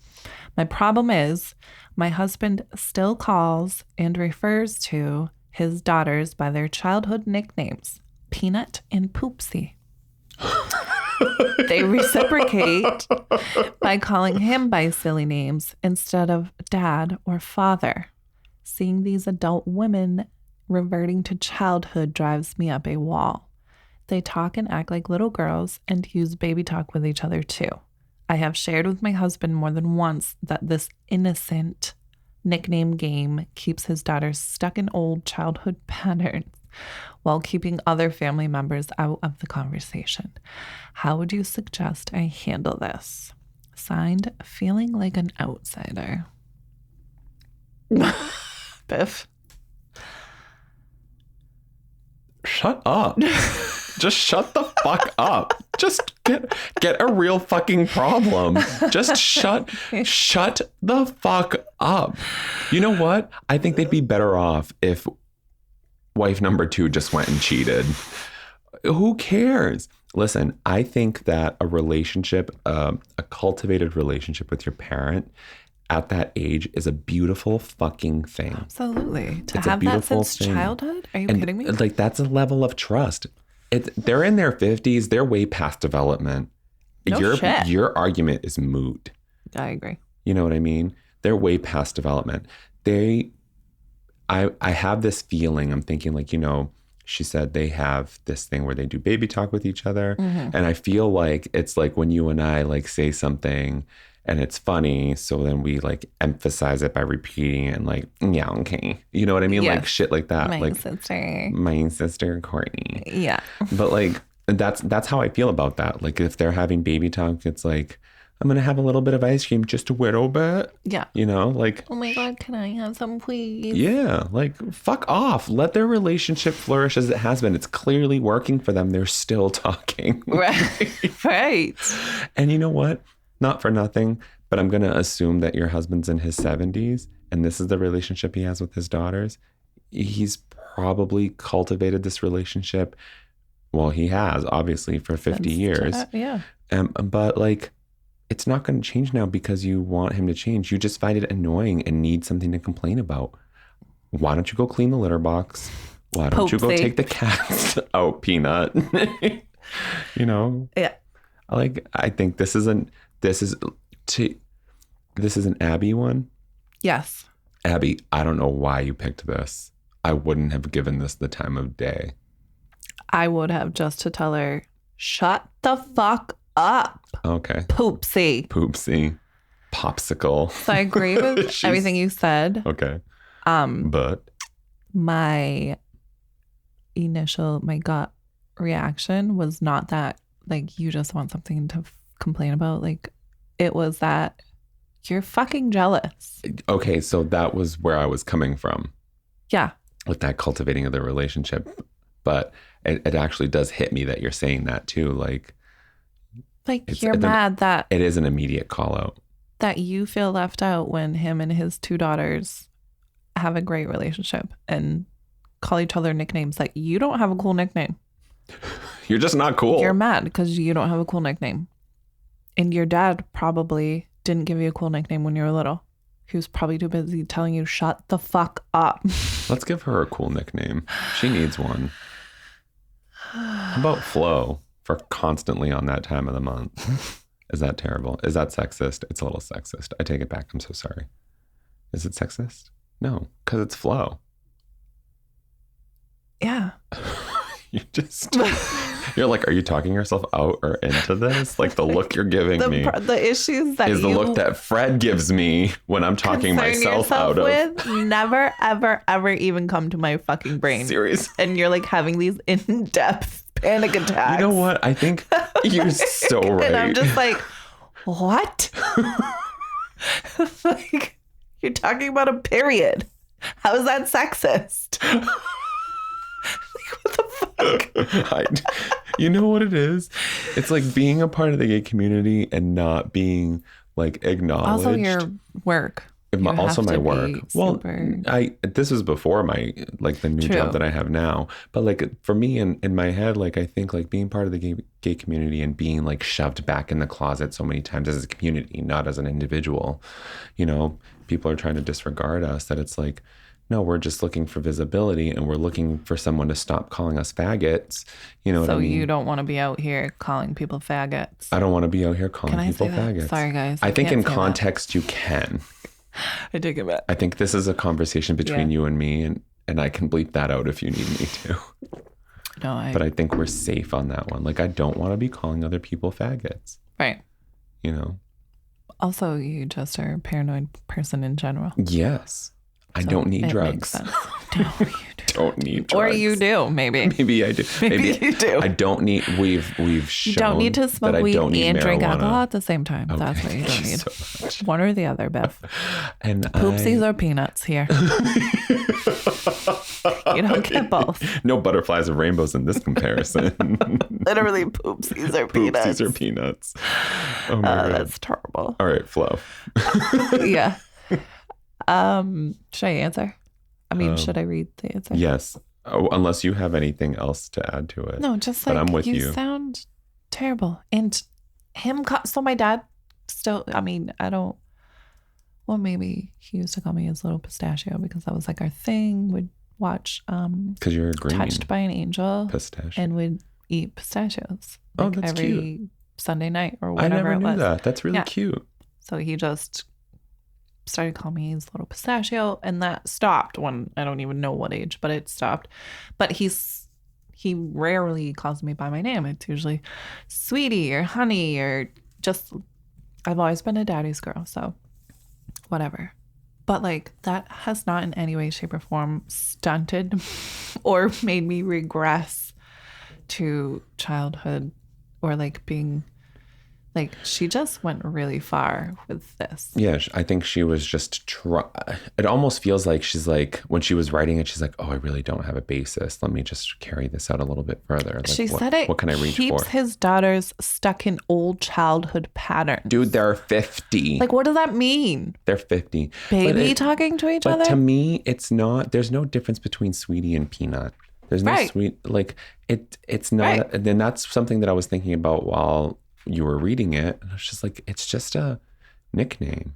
Speaker 2: My problem is my husband still calls and refers to his daughters by their childhood nicknames, Peanut and Poopsie. They reciprocate by calling him by silly names instead of dad or father. Seeing these adult women reverting to childhood drives me up a wall. They talk and act like little girls and use baby talk with each other too. I have shared with my husband more than once that this innocent nickname game keeps his daughters stuck in old childhood patterns while keeping other family members out of the conversation. How would you suggest I handle this? Signed, feeling like an outsider. Biff.
Speaker 3: Shut up. Just shut the fuck up. Just get a real fucking problem. Just shut the fuck up. You know what? I think they'd be better off if wife number 2 just went and cheated. Who cares? Listen, I think that a relationship, a cultivated relationship with your parent at that age is a beautiful fucking thing.
Speaker 2: Absolutely. To
Speaker 3: It's a
Speaker 2: have that
Speaker 3: beautiful
Speaker 2: since
Speaker 3: thing.
Speaker 2: childhood? Are you
Speaker 3: And
Speaker 2: kidding me?
Speaker 3: like, that's a level of trust. They're in their 50s. They're way past development.
Speaker 2: No shit.
Speaker 3: Your argument is moot.
Speaker 2: I agree.
Speaker 3: You know what I mean? They're way past development. I have this feeling, I'm thinking like, she said they have this thing where they do baby talk with each other.
Speaker 2: Mm-hmm.
Speaker 3: And I feel like it's like when you and I like say something and it's funny. So then we like emphasize it by repeating it and like, yeah, okay. You know what I mean?
Speaker 2: Yeah.
Speaker 3: Like shit like that.
Speaker 2: My
Speaker 3: sister, Courtney.
Speaker 2: Yeah.
Speaker 3: But like, that's how I feel about that. Like if they're having baby talk, it's like, I'm going to have a little bit of ice cream, just a little bit.
Speaker 2: Yeah.
Speaker 3: Like,
Speaker 2: Oh my God, can I have some, please?
Speaker 3: yeah, like fuck off. Let their relationship flourish as it has been. It's clearly working for them. They're still talking.
Speaker 2: Right. Right.
Speaker 3: And you know what? Not for nothing, but I'm going to assume that your husband's in his 70s and this is the relationship he has with his daughters. He's probably cultivated this relationship. Well, he has, obviously, for 50 years.
Speaker 2: Yeah.
Speaker 3: But like, it's not going to change now because you want him to change. You just find it annoying and need something to complain about. Why don't you go clean the litter box? Why don't you go
Speaker 2: Poopsie.
Speaker 3: take the cats out, Peanut?
Speaker 2: Yeah.
Speaker 3: Like, I think this is an Abby one.
Speaker 2: Yes.
Speaker 3: Abby, I don't know why you picked this. I wouldn't have given this the time of day.
Speaker 2: I would have just to tell her, shut the fuck up.
Speaker 3: Okay.
Speaker 2: Poopsie.
Speaker 3: Popsicle.
Speaker 2: So I agree with everything you said.
Speaker 3: Okay. But
Speaker 2: My gut reaction was not that like you just want something to complain about. Like it was that you're fucking jealous.
Speaker 3: okay, so that was where I was coming from
Speaker 2: Yeah.
Speaker 3: with that cultivating of the relationship. But it actually does hit me that you're saying that too. Like
Speaker 2: You're mad that
Speaker 3: it is an immediate call out.
Speaker 2: that you feel left out when him and his 2 daughters have a great relationship and call each other nicknames. Like you don't have a cool nickname.
Speaker 3: You're just not cool.
Speaker 2: You're mad because you don't have a cool nickname. And your dad probably didn't give you a cool nickname when you were little. He was probably too busy telling you, shut the fuck up.
Speaker 3: Let's give her a cool nickname. She needs one. How about Flo for constantly on that time of the month? Is that terrible? Is that sexist? It's a little sexist. I take it back. I'm so sorry. Is it sexist? No, because it's Flo.
Speaker 2: Yeah.
Speaker 3: You're like, are you talking yourself out or into this? Like the look you're giving me
Speaker 2: The issues that
Speaker 3: is the
Speaker 2: you
Speaker 3: look that Fred gives me when I'm talking
Speaker 2: concern
Speaker 3: myself
Speaker 2: yourself
Speaker 3: out of.
Speaker 2: with never, ever, ever even come to my fucking brain.
Speaker 3: Seriously.
Speaker 2: And you're like having these in-depth panic attacks.
Speaker 3: You know what? I think you're so right.
Speaker 2: And I'm just like, what? Like, you're talking about a period. How is that sexist? Like, what the fuck?
Speaker 3: You know what it is? It's like being a part of the gay community and not being like acknowledged.
Speaker 2: Also your work.
Speaker 3: Also my work. Well,
Speaker 2: Super...
Speaker 3: this was before my like the new
Speaker 2: True.
Speaker 3: job that I have now. But like for me in my head, like I think like being part of the gay community and being like shoved back in the closet so many times as a community, not as an individual. People are trying to disregard us. That it's like, no, we're just looking for visibility and we're looking for someone to stop calling us faggots. You know what I mean?
Speaker 2: So you don't want to be out here calling people faggots.
Speaker 3: I don't want to be out here calling people faggots.
Speaker 2: Sorry, guys.
Speaker 3: I think in context you can.
Speaker 2: I take it back.
Speaker 3: I think this is a conversation between you and me, and I can bleep that out if you need me to.
Speaker 2: No,
Speaker 3: But I think we're safe on that one. Like, I don't want to be calling other people faggots.
Speaker 2: Right.
Speaker 3: Also,
Speaker 2: you just are a paranoid person in general.
Speaker 3: Yes. I don't need drugs.
Speaker 2: No, you do.
Speaker 3: Don't need drugs.
Speaker 2: Or you do, maybe.
Speaker 3: Maybe I do.
Speaker 2: Maybe you do.
Speaker 3: I don't need. We've shown
Speaker 2: You don't need to smoke
Speaker 3: that I
Speaker 2: weed
Speaker 3: don't need
Speaker 2: and drink
Speaker 3: marijuana.
Speaker 2: alcohol at the same time.
Speaker 3: Okay,
Speaker 2: That's what you don't
Speaker 3: thank
Speaker 2: need.
Speaker 3: so much.
Speaker 2: One or the other, Biff.
Speaker 3: And
Speaker 2: Poopsies or peanuts here. You don't get both.
Speaker 3: No butterflies or rainbows in this comparison.
Speaker 2: Literally poopsies or peanuts.
Speaker 3: Poopsies or peanuts. Oh my God.
Speaker 2: That's terrible.
Speaker 3: All right, Flo.
Speaker 2: Yeah. Should I answer? I mean, should I read the answer?
Speaker 3: Yes. Oh, unless you have anything else to add to it.
Speaker 2: No, just
Speaker 3: But
Speaker 2: like
Speaker 3: I'm with
Speaker 2: you
Speaker 3: you.
Speaker 2: sound terrible. And so my dad still, I mean, well, maybe he used to call me his little pistachio because that was like our thing. We'd watch
Speaker 3: Because you're a green
Speaker 2: Touched by an Angel
Speaker 3: pistachio.
Speaker 2: and would eat pistachios.
Speaker 3: Oh,
Speaker 2: Like
Speaker 3: that's
Speaker 2: every
Speaker 3: cute.
Speaker 2: Sunday night or
Speaker 3: I
Speaker 2: whatever
Speaker 3: never
Speaker 2: it
Speaker 3: knew
Speaker 2: was.
Speaker 3: that. That's really
Speaker 2: Yeah.
Speaker 3: cute.
Speaker 2: So he just started calling me his little pistachio, and that stopped when I don't even know what age, but it stopped. But he rarely calls me by my name. It's usually sweetie or honey or just, I've always been a daddy's girl, so whatever. But like that has not in any way, shape, or form stunted or made me regress to childhood or like being like, she just went really far with this.
Speaker 3: Yeah, I think she was just it almost feels like she's like, when she was writing it, she's like, oh, I really don't have a basis. Let me just carry this out a little bit further. Like,
Speaker 2: She said it
Speaker 3: what can I reach
Speaker 2: keeps
Speaker 3: for?
Speaker 2: his daughters stuck in old childhood patterns.
Speaker 3: Dude, they're 50.
Speaker 2: Like, what does that mean?
Speaker 3: They're 50.
Speaker 2: Baby talking to each
Speaker 3: But
Speaker 2: other?
Speaker 3: to me, it's not, there's no difference between Sweetie and Peanut. There's no
Speaker 2: Right.
Speaker 3: sweet, like, it's not,
Speaker 2: Right.
Speaker 3: and then that's something that I was thinking about while you were reading it. And I was just like, it's just a nickname.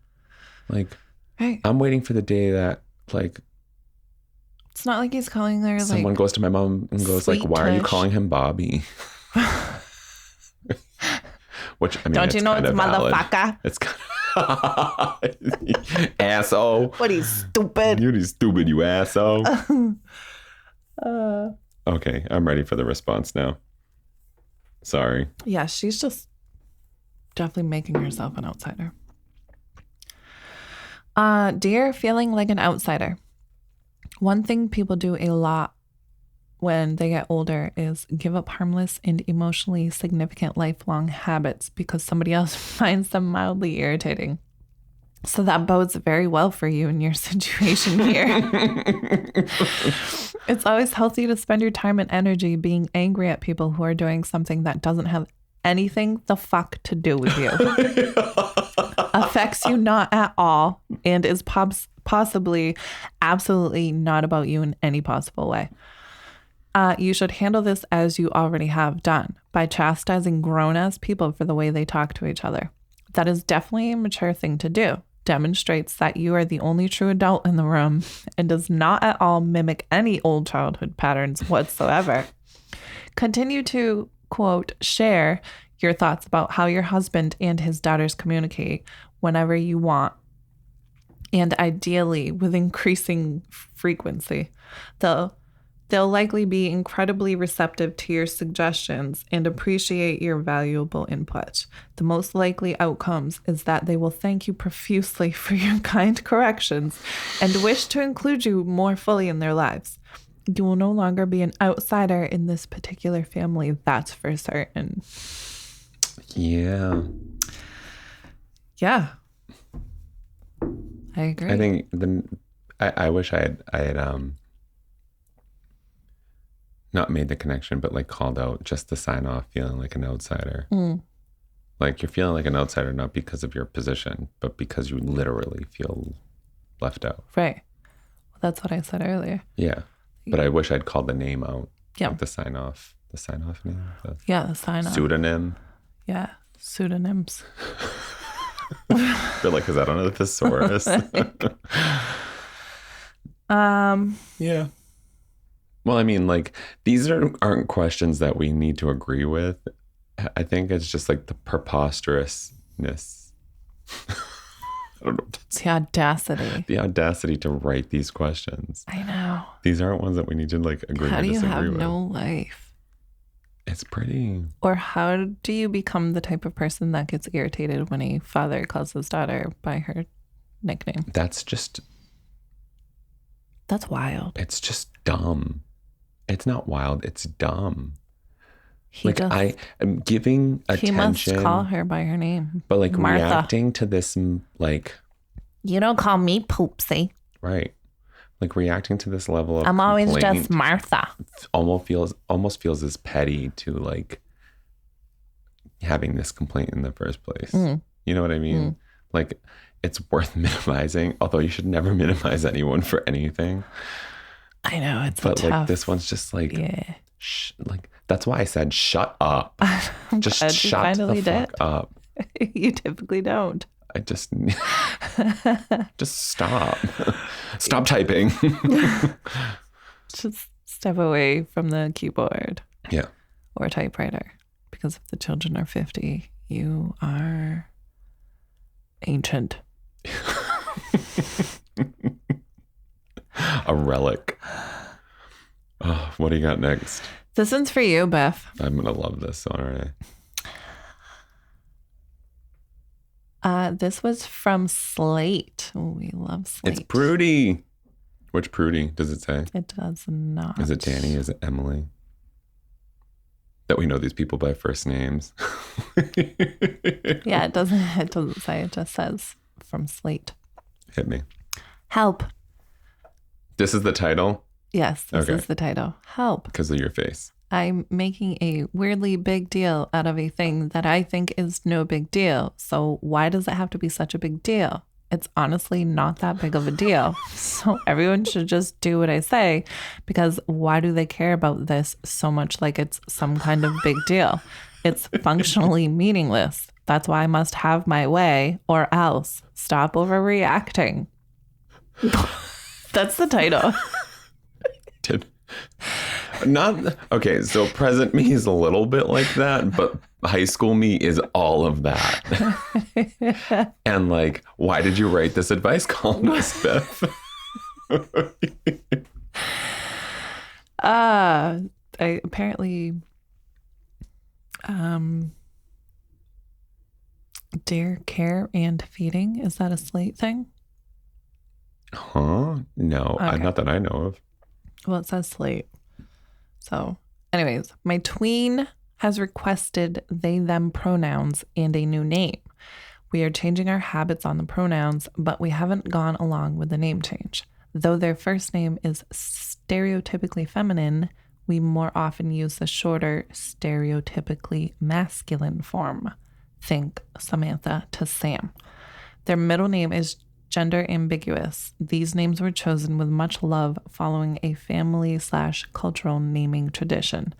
Speaker 3: Like,
Speaker 2: Right.
Speaker 3: I'm waiting for the day that, like,
Speaker 2: It's not like he's calling her
Speaker 3: someone
Speaker 2: like,
Speaker 3: goes to my mom and goes like,
Speaker 2: Sweet
Speaker 3: why are you
Speaker 2: Tush.
Speaker 3: calling him Bobby? Which, I mean,
Speaker 2: don't you know it's
Speaker 3: valid.
Speaker 2: motherfucker?
Speaker 3: It's kind of asshole.
Speaker 2: What, he's stupid.
Speaker 3: You're stupid, you asshole. Okay, I'm ready for the response now. Sorry.
Speaker 2: Yeah, she's just definitely making herself an outsider. Dear feeling like an outsider. One thing people do a lot when they get older is give up harmless and emotionally significant lifelong habits because somebody else finds them mildly irritating. So that bodes very well for you in your situation here. It's always healthy to spend your time and energy being angry at people who are doing something that doesn't have anything the fuck to do with you. Affects you not at all and is possibly absolutely not about you in any possible way. You should handle this as you already have done, by chastising grown-ass people for the way they talk to each other. That is definitely a mature thing to do. Demonstrates that you are the only true adult in the room and does not at all mimic any old childhood patterns whatsoever. Continue to, quote, share your thoughts about how your husband and his daughters communicate whenever you want, and ideally with increasing frequency. They'll likely be incredibly receptive to your suggestions and appreciate your valuable input. The most likely outcomes is that they will thank you profusely for your kind corrections and wish to include you more fully in their lives. You will no longer be an outsider in this particular family, that's for certain.
Speaker 3: Yeah.
Speaker 2: Yeah. I agree.
Speaker 3: I think I wish I had not made the connection, but like called out just the sign off feeling like an outsider. Like you're feeling like an outsider, not because of your position, but because you literally feel left out.
Speaker 2: Right. Well, that's what I said earlier.
Speaker 3: Yeah. But I wish I'd called the name out.
Speaker 2: Yeah.
Speaker 3: Like the sign off name.
Speaker 2: Yeah, the sign off.
Speaker 3: Pseudonym.
Speaker 2: Yeah. Pseudonyms.
Speaker 3: I feel like, is that on a thesaurus? Yeah. Well, I mean, like, these aren't questions that we need to agree with. I think it's just like the preposterousness. I don't know.
Speaker 2: The audacity.
Speaker 3: The audacity to write these questions.
Speaker 2: I know.
Speaker 3: These aren't ones that we need to like agree
Speaker 2: How
Speaker 3: or
Speaker 2: do you
Speaker 3: disagree
Speaker 2: have
Speaker 3: with.
Speaker 2: no life?
Speaker 3: It's pretty.
Speaker 2: Or how do you become the type of person that gets irritated when a father calls his daughter by her nickname?
Speaker 3: That's
Speaker 2: wild.
Speaker 3: it's just dumb. It's not wild. It's dumb.
Speaker 2: He
Speaker 3: I am giving
Speaker 2: He
Speaker 3: attention.
Speaker 2: must call her by her name.
Speaker 3: But like
Speaker 2: Martha.
Speaker 3: reacting to this, like,
Speaker 2: You don't call me Poopsie.
Speaker 3: right. Like reacting to this level of
Speaker 2: I'm always
Speaker 3: complaint
Speaker 2: just Martha.
Speaker 3: almost feels as petty to like having this complaint in the first place. You know what I mean? Like it's worth minimizing, although you should never minimize anyone for anything.
Speaker 2: I know it's
Speaker 3: But
Speaker 2: tough.
Speaker 3: like this one's just like,
Speaker 2: Yeah.
Speaker 3: like that's why I said shut up.
Speaker 2: I'm
Speaker 3: Just
Speaker 2: glad you
Speaker 3: shut
Speaker 2: finally
Speaker 3: the fuck up.
Speaker 2: You typically don't.
Speaker 3: I just stop. Stop typing.
Speaker 2: Just step away from the keyboard.
Speaker 3: Yeah.
Speaker 2: Or typewriter. Because if the children are 50, you are ancient.
Speaker 3: A relic. Oh, what do you got next?
Speaker 2: This one's for you, Beth.
Speaker 3: I'm gonna love this, aren't I?
Speaker 2: This was from Slate. Oh, we love Slate.
Speaker 3: It's Prudy. Which Prudy does it say?
Speaker 2: It does not.
Speaker 3: Is it Danny? Is it Emily? That we know these people by first names.
Speaker 2: Yeah, it doesn't say. It just says from Slate.
Speaker 3: Hit me.
Speaker 2: Help.
Speaker 3: This is the title?
Speaker 2: Yes, this
Speaker 3: Okay.
Speaker 2: is the title. Help.
Speaker 3: Because of your face.
Speaker 2: I'm making a weirdly big deal out of a thing that I think is no big deal. So why does it have to be such a big deal? It's honestly not that big of a deal. So everyone should just do what I say, because why do they care about this so much like it's some kind of big deal? It's functionally meaningless. That's why I must have my way or else. Stop overreacting. That's the title.
Speaker 3: Okay, so present me is a little bit like that, but high school me is all of that. And like, why did you write this advice column, Miss Beth?
Speaker 2: I apparently dare care and feeding, is that a Slate thing?
Speaker 3: Huh? No,
Speaker 2: Okay.
Speaker 3: not that I know of.
Speaker 2: Well, it says Slate. So, anyways, my tween has requested they, them pronouns and a new name. We are changing our habits on the pronouns, but we haven't gone along with the name change. Though their first name is stereotypically feminine, we more often use the shorter, stereotypically masculine form. Think Samantha to Sam. Their middle name is gender ambiguous. These names were chosen with much love following a family/cultural naming tradition.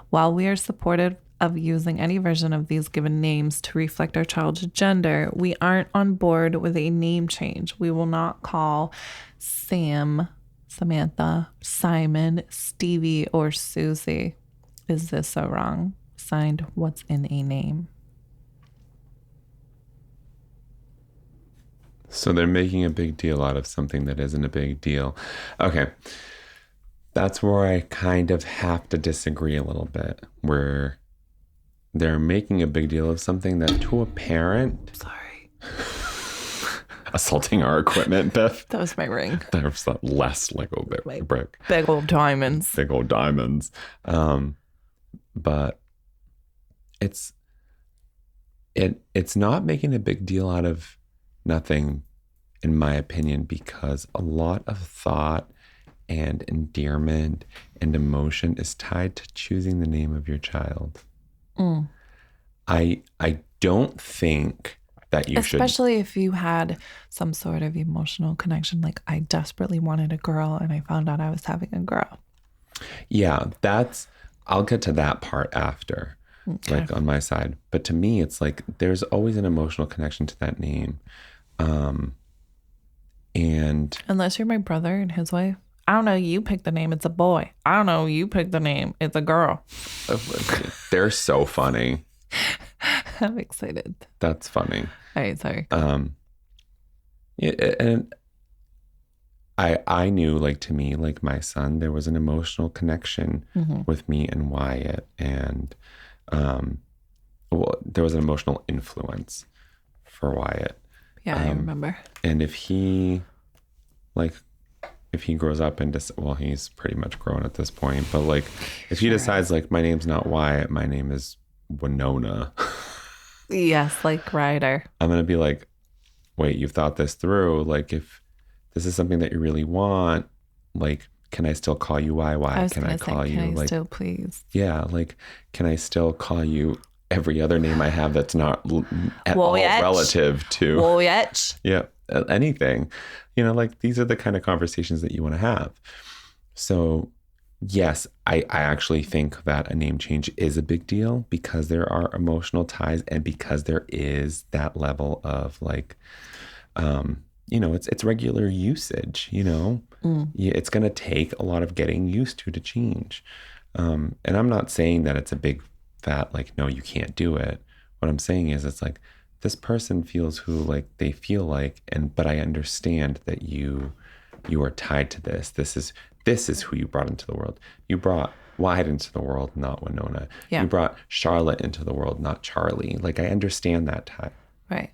Speaker 2: While we are supportive of using any version of these given names to reflect our child's gender, we aren't on board with a name change. We will not call Sam, Samantha, Simon, Stevie, or Susie. Is this so wrong? Signed, What's in a Name?
Speaker 3: So they're making a big deal out of something that isn't a big deal. Okay. That's where I kind of have to disagree a little bit, where they're making a big deal of something that to a parent...
Speaker 2: Sorry.
Speaker 3: Assaulting our equipment, Beth.
Speaker 2: That was my ring.
Speaker 3: There's that less Lego brick.
Speaker 2: Big old diamonds.
Speaker 3: Big old diamonds. But it's not making a big deal out of nothing, in my opinion, because a lot of thought and endearment and emotion is tied to choosing the name of your child.
Speaker 2: Mm.
Speaker 3: I don't think that you should.
Speaker 2: Especially if you had some sort of emotional connection. Like, I desperately wanted a girl and I found out I was having a girl.
Speaker 3: Yeah, I'll get to that part after,
Speaker 2: Okay.
Speaker 3: like on my side. But to me, it's like there's always an emotional connection to that name. And
Speaker 2: Unless you're my brother and his wife. I don't know, you pick the name, it's a boy. I don't know, you pick the name, it's a girl.
Speaker 3: they're so funny.
Speaker 2: I'm excited.
Speaker 3: That's funny.
Speaker 2: All right, sorry.
Speaker 3: Yeah, and I knew, like, to me, like my son, there was an emotional connection with me and Wyatt, and well, there was an emotional influence for Wyatt.
Speaker 2: Yeah, I remember.
Speaker 3: And if he grows up and well, he's pretty much grown at this point, but like if he decides like my name's not Wyatt, my name is Winona.
Speaker 2: Yes, like Ryder.
Speaker 3: I'm going to be like, wait, you've thought this through. Like, if this is something that you really want, like, can I still call you YY? Can I call you like,
Speaker 2: still please?
Speaker 3: yeah, like, can I still call you every other name I have that's not at all relative to,
Speaker 2: Wyatt.
Speaker 3: yeah, anything, you know, like these are the kind of conversations that you want to have. So yes, I actually think that a name change is a big deal because there are emotional ties and because there is that level of like, it's regular usage, It's going to take a lot of getting used to change. And I'm not saying that it's a big fat, like, no, you can't do it. What I'm saying is it's like this person feels who like they feel like, but I understand that you are tied to this. This is who you brought into the world. You brought Wyatt into the world, not Winona.
Speaker 2: Yeah.
Speaker 3: You brought Charlotte into the world, not Charlie. Like, I understand that tie.
Speaker 2: Right.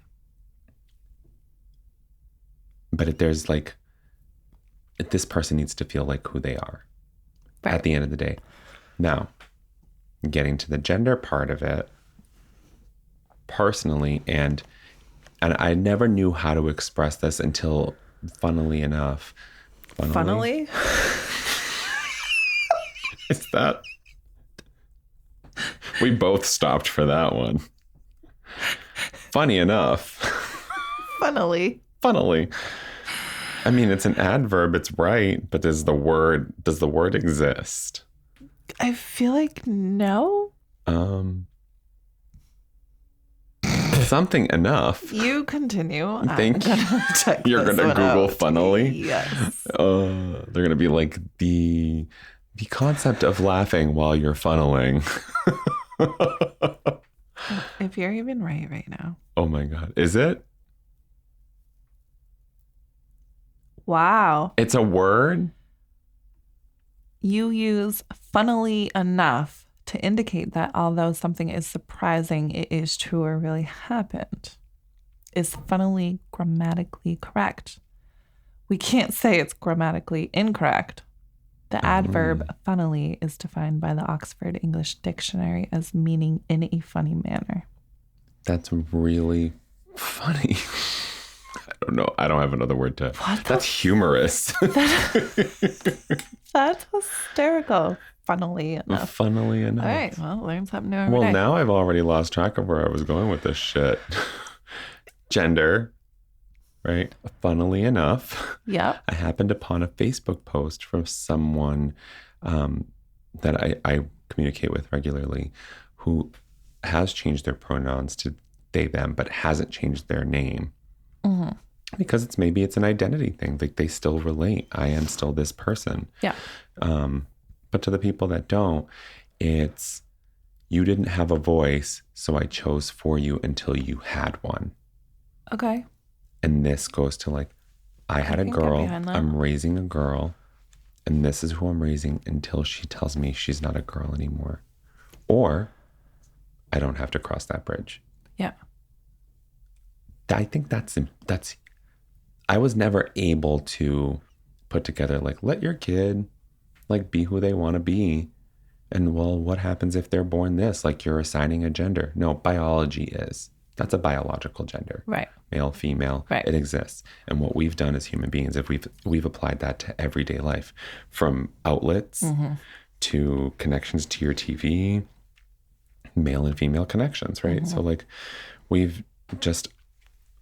Speaker 3: But there's like, this person needs to feel like who they are
Speaker 2: Right.
Speaker 3: at the end of the day. Now, getting to the gender part of it, personally, and I never knew how to express this until, funnily enough.
Speaker 2: Funnily?
Speaker 3: Is that? We both stopped for that one. Funny enough.
Speaker 2: Funnily.
Speaker 3: Funnily. I mean, it's an adverb, it's right, but does the word exist?
Speaker 2: I feel like no.
Speaker 3: Something enough.
Speaker 2: You continue.
Speaker 3: Think you're gonna Google funnily?
Speaker 2: Yes.
Speaker 3: They're gonna be like the concept of laughing while you're funneling.
Speaker 2: If you're even right now.
Speaker 3: Oh my God. Is it?
Speaker 2: Wow.
Speaker 3: It's a word?
Speaker 2: You use funnily enough to indicate that although something is surprising, it is true or really happened. Is funnily grammatically correct? We can't say it's grammatically incorrect. The adverb funnily is defined by the Oxford English Dictionary as meaning in a funny manner.
Speaker 3: That's really funny. I don't know. I don't have another word to. That's humorous.
Speaker 2: That's hysterical. Funnily enough.
Speaker 3: Funnily enough.
Speaker 2: All right. Well, learn something new every
Speaker 3: Well,
Speaker 2: day.
Speaker 3: now I've already lost track of where I was going with this shit. Gender, right? Funnily enough.
Speaker 2: Yep.
Speaker 3: I happened upon a Facebook post from someone that I communicate with regularly who has changed their pronouns to they, them, but hasn't changed their name.
Speaker 2: Mm-hmm.
Speaker 3: Because it's an identity thing. Like, they still relate. I am still this person.
Speaker 2: Yeah.
Speaker 3: But to the people that don't, it's you didn't have a voice, so I chose for you until you had one.
Speaker 2: Okay.
Speaker 3: And this goes to like, I had a
Speaker 2: can get
Speaker 3: girl,
Speaker 2: behind that.
Speaker 3: I'm raising a girl, and this is who I'm raising until she tells me she's not a girl anymore. Or I don't have to cross that bridge.
Speaker 2: Yeah.
Speaker 3: I think that's I was never able to put together like, let your kid like be who they want to be. And well, what happens if they're born this? Like, you're assigning a gender. No, biology is. That's a biological gender.
Speaker 2: Right.
Speaker 3: Male, female.
Speaker 2: Right.
Speaker 3: It exists. And what we've done as human beings, if we've applied that to everyday life, from outlets to connections to your TV, male and female connections, right? So like, we've just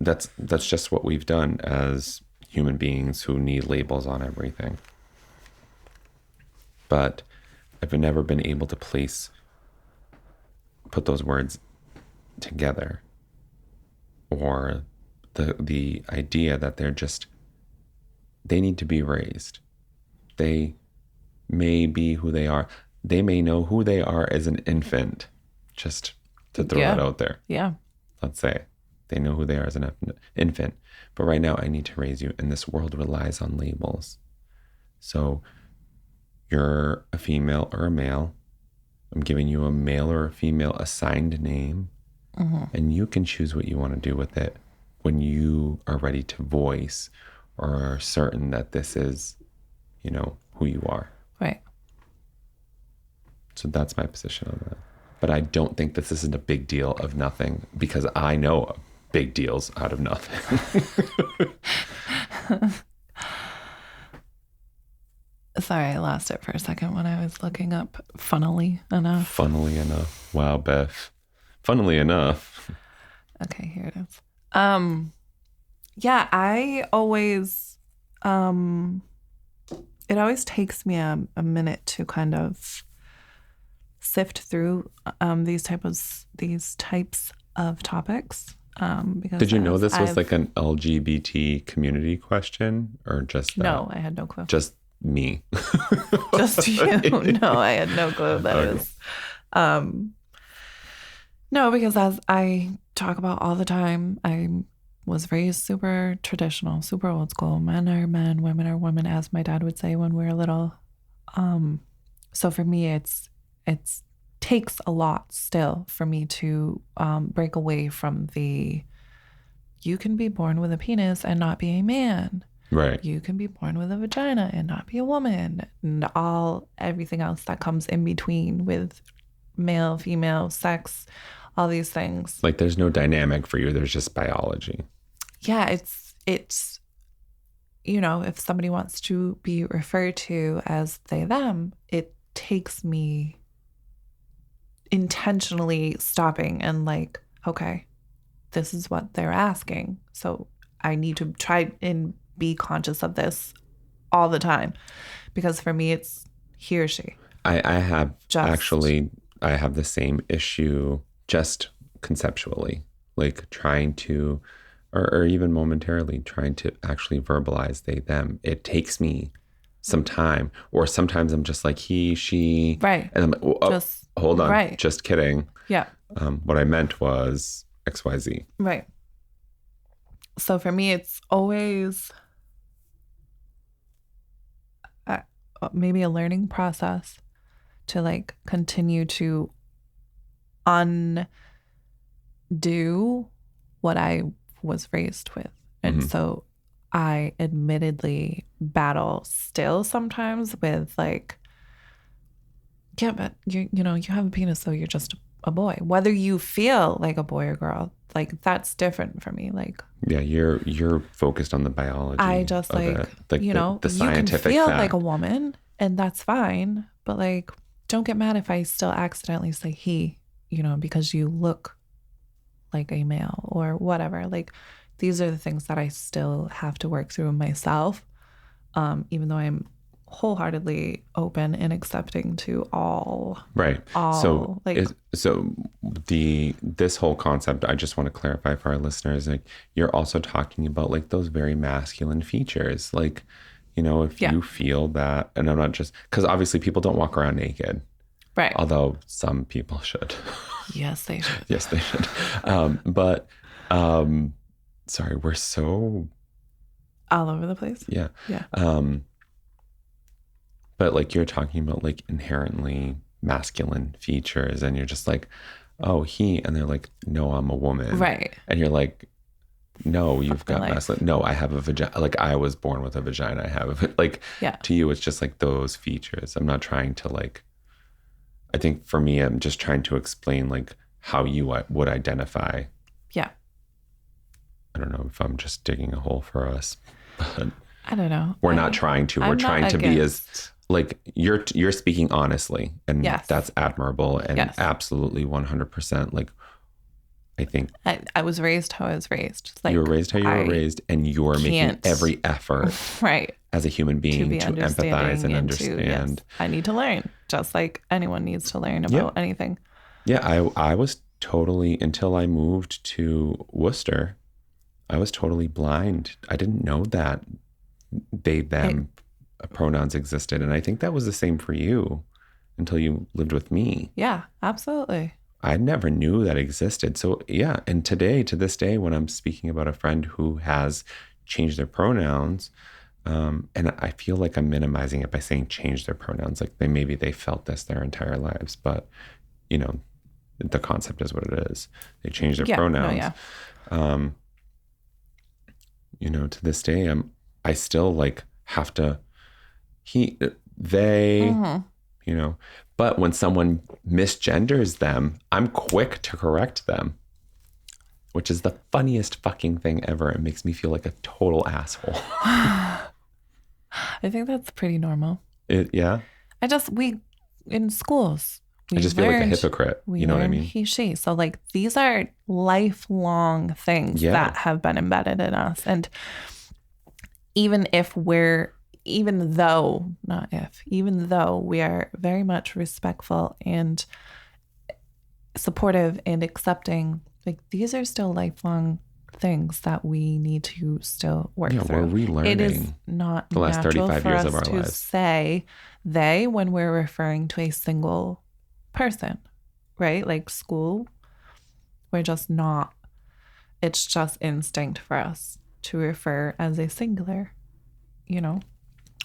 Speaker 3: that's just what we've done as human beings who need labels on everything. But I've never been able to put those words together, or the idea that they need to be raised. They may be who they are. They may know who they are as an infant, just to throw that out there.
Speaker 2: Yeah.
Speaker 3: Let's say they know who they are as an infant. But right now I need to raise you, and this world relies on labels. So you're a female or a male. I'm giving you a male or a female assigned name, and you can choose what you want to do with it when you are ready to voice or are certain that this is, who you are.
Speaker 2: Right.
Speaker 3: So that's my position on that. But I don't think this isn't a big deal of nothing, because I know big deals out of nothing.
Speaker 2: Sorry, I lost it for a second when I was looking up funnily enough.
Speaker 3: Funnily enough. Wow, Beth. Funnily enough.
Speaker 2: Okay, here it is. Yeah, I always it always takes me a minute to kind of sift through these types of topics. Because
Speaker 3: Did you know this was like an LGBT community question or just that?
Speaker 2: No, I had no clue.
Speaker 3: Just me.
Speaker 2: Just you. No, I had no clue that it was. No, because as I talk about all the time, I was raised super traditional, super old school. Men are men, women are women, as my dad would say when we were little. So for me, it's takes a lot still for me to break away from the you can be born with a penis and not be a man.
Speaker 3: Right.
Speaker 2: You can be born with a vagina and not be a woman, and everything else that comes in between with male, female, sex, all these things.
Speaker 3: Like there's no dynamic for you. There's just biology.
Speaker 2: Yeah, it's if somebody wants to be referred to as they, them, it takes me intentionally stopping and like, okay, this is what they're asking. So I need to try and be conscious of this all the time, because for me, it's he or she. I have the same issue just conceptually, like trying to, or even momentarily trying to actually verbalize they, them. It takes me some time, or sometimes I'm just like he, she. Right.
Speaker 3: And I'm like, oh, hold on.
Speaker 2: Right.
Speaker 3: Just kidding.
Speaker 2: Yeah.
Speaker 3: What I meant was XYZ.
Speaker 2: Right. So for me, it's always maybe a learning process to like continue to undo what I was raised with. And so I admittedly battle still sometimes with like, yeah, but you have a penis, so you're just a boy. Whether you feel like a boy or girl, like that's different for me. Like,
Speaker 3: yeah, you're focused on the biology.
Speaker 2: I just like
Speaker 3: the scientific
Speaker 2: you can feel
Speaker 3: fact.
Speaker 2: like a woman, and that's fine. But like, don't get mad if I still accidentally say he, because you look like a male or whatever. Like, these are the things that I still have to work through myself, even though I'm wholeheartedly open and accepting to all.
Speaker 3: Right.
Speaker 2: All,
Speaker 3: this whole concept, I just want to clarify for our listeners, like you're also talking about like those very masculine features, like, if you feel that, and I'm not just, because obviously people don't walk around naked.
Speaker 2: Right.
Speaker 3: Although some people should.
Speaker 2: Yes, they should.
Speaker 3: Yes, they should. Sorry, we're so
Speaker 2: all over the place.
Speaker 3: Yeah.
Speaker 2: Yeah.
Speaker 3: But like you're talking about like inherently masculine features, and you're just like, oh, he, and they're like, no, I'm a woman.
Speaker 2: Right.
Speaker 3: And you're like, no, you've got masculine. No, I have a vagina. Like I was born with a vagina. I have to you, it's just like those features. I'm not trying to like, I think for me, I'm just trying to explain like how you would identify.
Speaker 2: Yeah.
Speaker 3: I don't know if I'm just digging a hole for us, but
Speaker 2: I don't know.
Speaker 3: We're not trying to. We're trying to be as like you're speaking honestly, and that's admirable and absolutely 100%. Like I think
Speaker 2: I was raised how I was raised. Like
Speaker 3: you were raised how you were raised, and you're making every effort,
Speaker 2: right,
Speaker 3: as a human being to empathize and understand.
Speaker 2: I need to learn, just like anyone needs to learn about anything.
Speaker 3: Yeah, I was totally, until I moved to Worcester, I was totally blind. I didn't know that they, them pronouns existed. And I think that was the same for you until you lived with me.
Speaker 2: Yeah, absolutely.
Speaker 3: I never knew that existed. So yeah. And today, to this day, when I'm speaking about a friend who has changed their pronouns, and I feel like I'm minimizing it by saying change their pronouns. Like maybe they felt this their entire lives, but the concept is what it is. They change their pronouns. To this day, I still like have to, they, but when someone misgenders them, I'm quick to correct them, which is the funniest fucking thing ever. It makes me feel like a total asshole.
Speaker 2: I think that's pretty normal.
Speaker 3: Yeah.
Speaker 2: In schools,
Speaker 3: I just feel like a hypocrite. You know what I mean?
Speaker 2: He, she. So like these are lifelong things that have been embedded in us. And even if even though, not if, even though we are very much respectful and supportive and accepting, like these are still lifelong things that we need to still work through.
Speaker 3: We're relearning.
Speaker 2: It is not
Speaker 3: the last
Speaker 2: natural
Speaker 3: 35
Speaker 2: for
Speaker 3: years
Speaker 2: us
Speaker 3: of our
Speaker 2: to
Speaker 3: lives.
Speaker 2: say they when we're referring to a single person, right? Like school, we're just not. It's just instinct for us to refer as a singular, you know?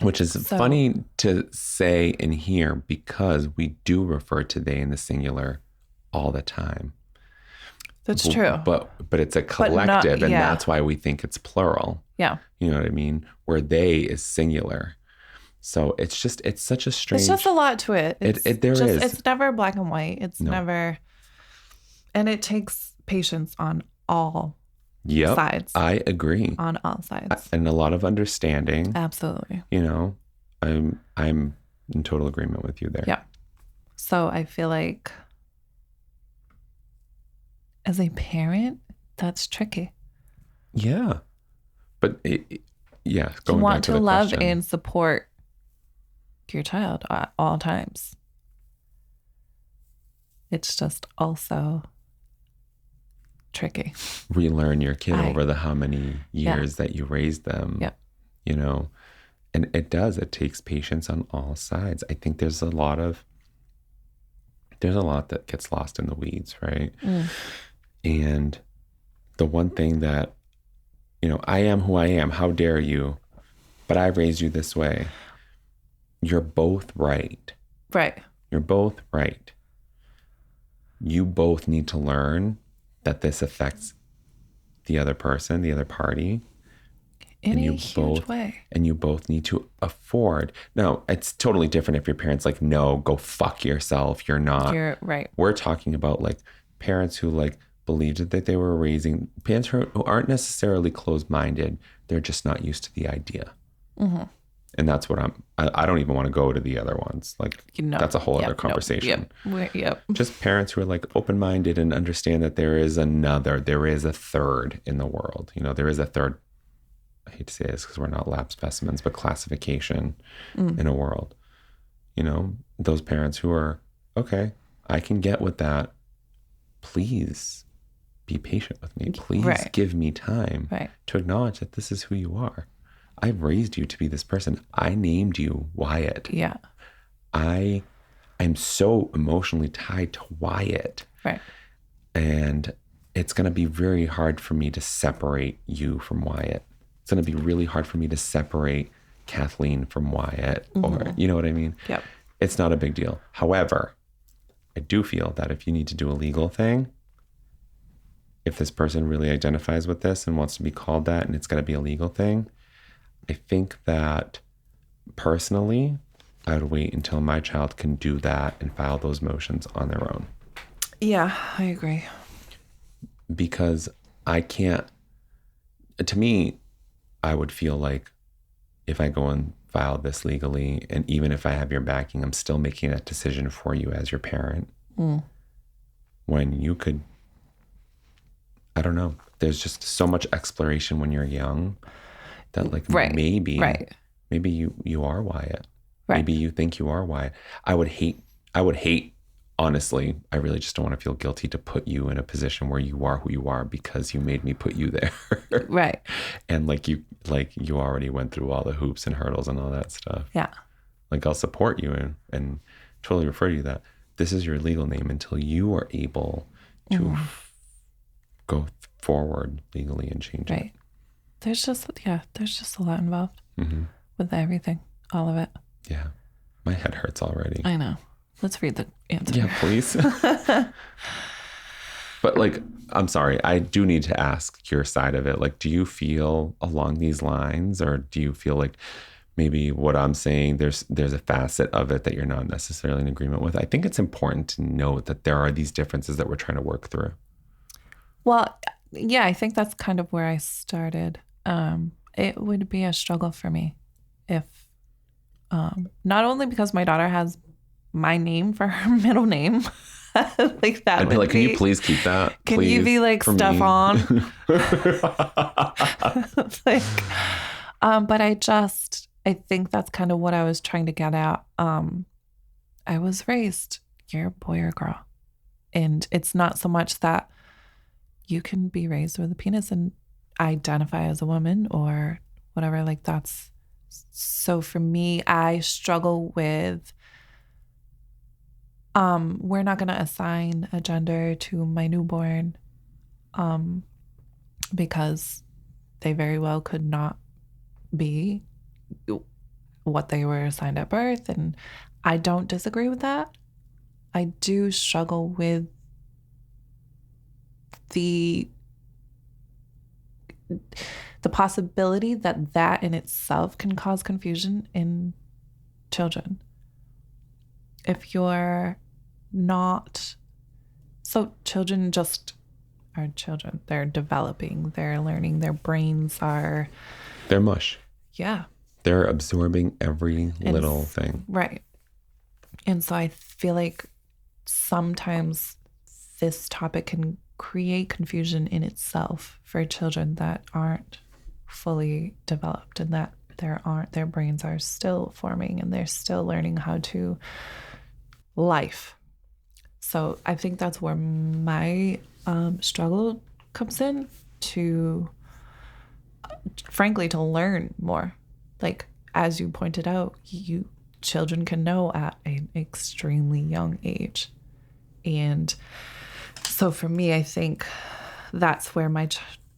Speaker 3: Which is funny to say and hear because we do refer to they in the singular all the time.
Speaker 2: That's true.
Speaker 3: But it's a collective, and
Speaker 2: yeah.
Speaker 3: that's why we think it's plural.
Speaker 2: Yeah.
Speaker 3: You know what I mean? Where they is singular. So it's such a strange...
Speaker 2: It's just a lot to it. It's never black and white. It's never... And it takes patience on all sides.
Speaker 3: I agree.
Speaker 2: On all sides.
Speaker 3: And a lot of understanding.
Speaker 2: Absolutely.
Speaker 3: You know, I'm in total agreement with you there.
Speaker 2: Yeah. So I feel like as a parent, that's tricky.
Speaker 3: Yeah. But
Speaker 2: you want to love and support your child at all times. It's just also tricky.
Speaker 3: Relearn your kid over the how many years that you raised them.
Speaker 2: Yeah.
Speaker 3: You know, and it takes patience on all sides. I think there's a lot that gets lost in the weeds, right? And the one thing that, you know, I am who I am. How dare you? But I raised you this way. You're both right.
Speaker 2: Right.
Speaker 3: You're both right. You both need to learn that this affects the other person, the other party.
Speaker 2: In a huge way.
Speaker 3: And you both need to afford. Now, it's totally different if your parents like, no, go fuck yourself. You're not.
Speaker 2: You're right.
Speaker 3: We're talking about like parents who like believed that they were raising, parents who aren't necessarily closed-minded. They're just not used to the idea.
Speaker 2: Mm-hmm.
Speaker 3: And that's what I don't even want to go to the other ones. Like, that's a whole other conversation.
Speaker 2: Yep.
Speaker 3: Just parents who are like open-minded and understand that there is a third in the world. You know, there is a third, I hate to say this because we're not lab specimens, but classification in a world. You know, those parents who are, okay, I can get with that. Please be patient with me. Please give me time to acknowledge that this is who you are. I've raised you to be this person. I named you Wyatt.
Speaker 2: Yeah.
Speaker 3: I'm so emotionally tied to Wyatt.
Speaker 2: Right.
Speaker 3: And it's going to be very hard for me to separate you from Wyatt. It's going to be really hard for me to separate Kathleen from Wyatt. Or, you know what I mean?
Speaker 2: Yep.
Speaker 3: It's not a big deal. However, I do feel that if you need to do a legal thing, if this person really identifies with this and wants to be called that and it's going to be a legal thing, I think that personally, I would wait until my child can do that and file those motions on their own.
Speaker 2: Yeah, I agree.
Speaker 3: Because I can't, to me, I would feel like if I go and file this legally, and even if I have your backing, I'm still making that decision for you as your parent. When you could, I don't know, there's just so much exploration when you're young that like maybe you are Wyatt. Right. Maybe you think you are Wyatt. I would hate, honestly, I really just don't want to feel guilty to put you in a position where you are who you are because you made me put you there.
Speaker 2: Right.
Speaker 3: And you already went through all the hoops and hurdles and all that stuff.
Speaker 2: Yeah.
Speaker 3: Like I'll support you and totally refer to you that this is your legal name until you are able to go forward legally and change it.
Speaker 2: There's just a lot involved with everything, all of it.
Speaker 3: Yeah. My head hurts already.
Speaker 2: I know. Let's read the answer.
Speaker 3: Yeah, please. But I'm sorry, I do need to ask your side of it. Like, do you feel along these lines, or do you feel like maybe what I'm saying, there's a facet of it that you're not necessarily in agreement with? I think it's important to note that there are these differences that we're trying to work through.
Speaker 2: Well, yeah, I think that's kind of where I started. It would be a struggle for me if, not only because my daughter has my name for her middle name, like that. I'd
Speaker 3: be like, can you please keep that?
Speaker 2: Can you be like Stefan? But I just, I think that's kind of what I was trying to get at. I was raised, you're a boy or girl. And it's not so much that you can be raised with a penis and identify as a woman or whatever. Like that's, so for me, I struggle with, we're not going to assign a gender to my newborn, because they very well could not be what they were assigned at birth. And I don't disagree with that. I do struggle with the possibility that that in itself can cause confusion in children. If you're not, so children just are children. They're developing, they're learning, their brains are...
Speaker 3: They're mush.
Speaker 2: Yeah.
Speaker 3: They're absorbing every little thing.
Speaker 2: Right. And so I feel like sometimes this topic can create confusion in itself for children that aren't fully developed and that their brains are still forming and they're still learning how to life. So I think that's where my struggle comes in, to frankly to learn more. Like as you pointed out, children can know at an extremely young age. And so for me, I think that's where my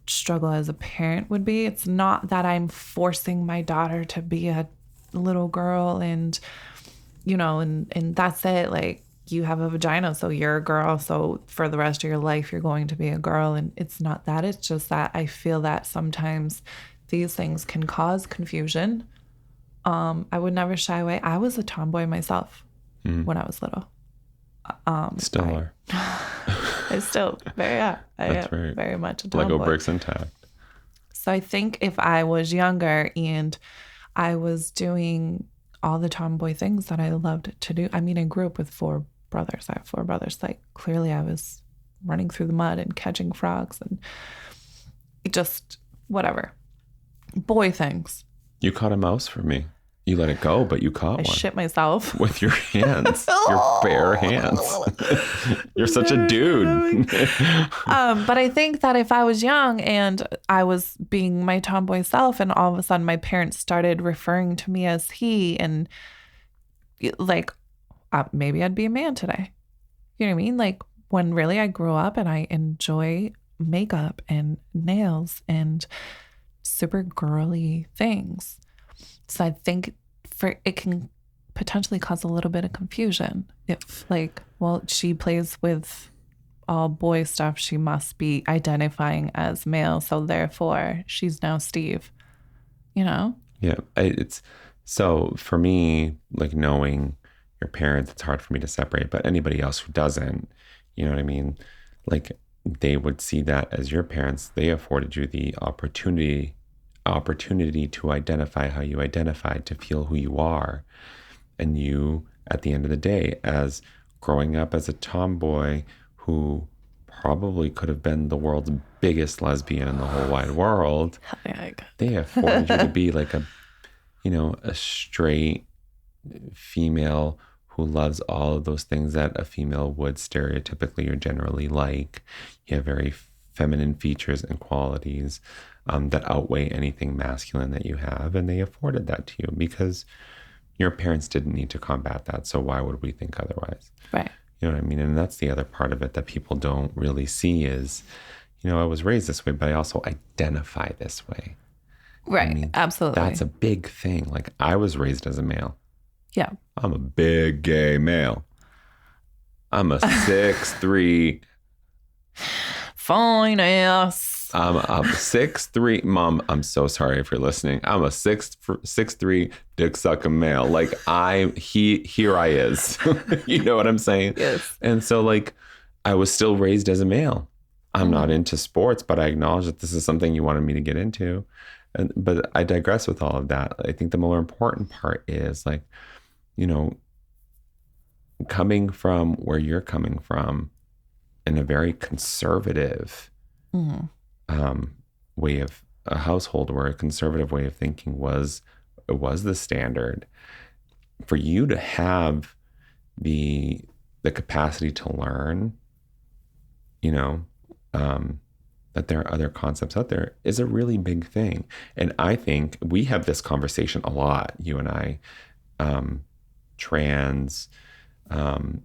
Speaker 2: struggle as a parent would be. It's not that I'm forcing my daughter to be a little girl and, you know, and that's it. Like, you have a vagina, so you're a girl. So for the rest of your life, you're going to be a girl. And it's not that. It's just that I feel that sometimes these things can cause confusion. I would never shy away. I was a tomboy myself when I was little.
Speaker 3: Still are.
Speaker 2: I still very much a tomboy.
Speaker 3: Lego bricks intact.
Speaker 2: So I think if I was younger and I was doing all the tomboy things that I loved to do. I mean, I grew up with 4 brothers. I have 4 brothers. Like clearly I was running through the mud and catching frogs and just whatever. Boy things.
Speaker 3: You caught a mouse for me. You let it go, but you caught one.
Speaker 2: I shit myself.
Speaker 3: With your hands. Your bare hands. You're such a dude.
Speaker 2: But I think that if I was young and I was being my tomboy self and all of a sudden my parents started referring to me as he, and like maybe I'd be a man today. You know what I mean? Like when really I grew up and I enjoy makeup and nails and super girly things. So I think it can potentially cause a little bit of confusion if like, well, she plays with all boy stuff. She must be identifying as male. So therefore she's now Steve, you know?
Speaker 3: Yeah. It's so for me, like knowing your parents, it's hard for me to separate, but anybody else who doesn't, you know what I mean? Like they would see that as your parents, they afforded you the opportunity to identify how you identified, to feel who you are. And you, at the end of the day, as growing up as a tomboy who probably could have been the world's biggest lesbian in the whole wide world, they afforded you to be like a straight female who loves all of those things that a female would stereotypically or generally like. You have very feminine features and qualities that outweigh anything masculine that you have. And they afforded that to you because your parents didn't need to combat that. So why would we think otherwise?
Speaker 2: Right.
Speaker 3: You know what I mean? And that's the other part of it that people don't really see is, you know, I was raised this way, but I also identify this way.
Speaker 2: Right.
Speaker 3: I mean,
Speaker 2: absolutely.
Speaker 3: That's a big thing. Like I was raised as a male.
Speaker 2: Yeah.
Speaker 3: I'm a big gay male. I'm a 6'3".
Speaker 2: Fine ass.
Speaker 3: I'm 6'3". Mom, I'm so sorry if you're listening. I'm a 6'3" dick sucking male. Like here I is. You know what I'm saying?
Speaker 2: Yes.
Speaker 3: And so like I was still raised as a male. I'm not into sports, but I acknowledge that this is something you wanted me to get into. But I digress with all of that. I think the more important part is like, you know, coming from where you're coming from in a very conservative way of a household where a conservative way of thinking was it was the standard. For you to have the capacity to learn, you know, that there are other concepts out there is a really big thing. And I think we have this conversation a lot, you and I, trans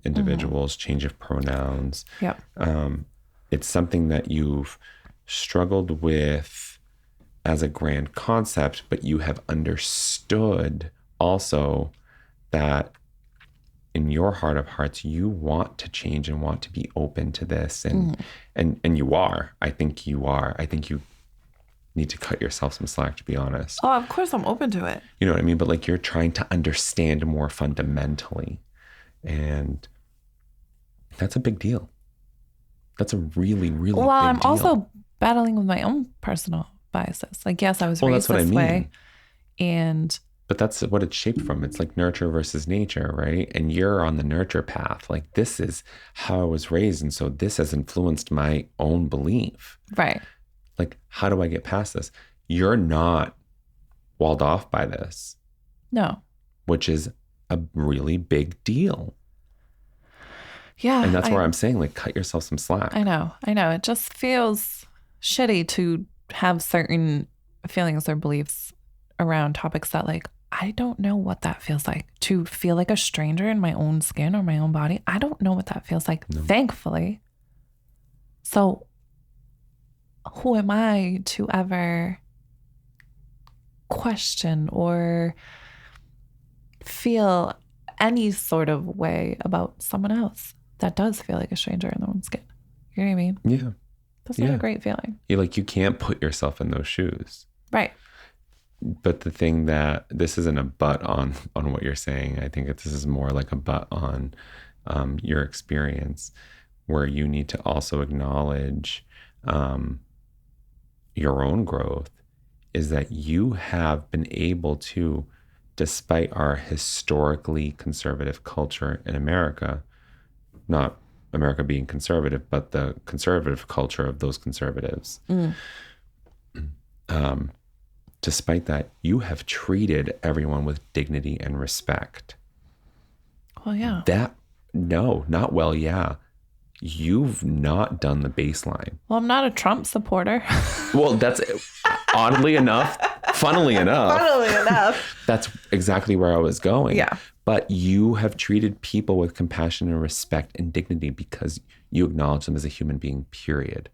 Speaker 3: individuals, change of pronouns.
Speaker 2: Yep.
Speaker 3: It's something that you've struggled with as a grand concept, but you have understood also that in your heart of hearts, you want to change and want to be open to this. And you are. I think you are. I think you need to cut yourself some slack, to be honest.
Speaker 2: Oh, of course I'm open to it.
Speaker 3: You know what I mean? But like, you're trying to understand more fundamentally. And that's a big deal. That's a really, really big deal.
Speaker 2: Well, I'm also battling with my own personal biases. Like, yes, I was raised this way.
Speaker 3: But that's what it's shaped from. It's like nurture versus nature, right? And you're on the nurture path. Like, this is how I was raised. And so this has influenced my own belief.
Speaker 2: Right.
Speaker 3: Like, how do I get past this? You're not walled off by this.
Speaker 2: No.
Speaker 3: Which is a really big deal.
Speaker 2: Yeah.
Speaker 3: And that's where I'm saying, like, cut yourself some slack.
Speaker 2: I know. It just feels shitty to have certain feelings or beliefs around topics that, like, I don't know what that feels like to feel like a stranger in my own skin or my own body. I don't know what that feels like, thankfully. So who am I to ever question or feel any sort of way about someone else that does feel like a stranger in their own skin? You know what I mean?
Speaker 3: Yeah.
Speaker 2: That's not a great feeling.
Speaker 3: You can't put yourself in those shoes.
Speaker 2: Right.
Speaker 3: But the thing that this isn't a but on what you're saying. I think that this is more like a but on your experience, where you need to also acknowledge your own growth, is that you have been able to, despite our historically conservative culture in America, not America being conservative, but the conservative culture of those conservatives. Despite that, you have treated everyone with dignity and respect.
Speaker 2: Well, yeah.
Speaker 3: Not well, yeah. You've not done the baseline.
Speaker 2: Well, I'm not a Trump supporter.
Speaker 3: Well, that's funnily enough, that's exactly where I was going.
Speaker 2: Yeah.
Speaker 3: But you have treated people with compassion and respect and dignity because you acknowledge them as a human being, period.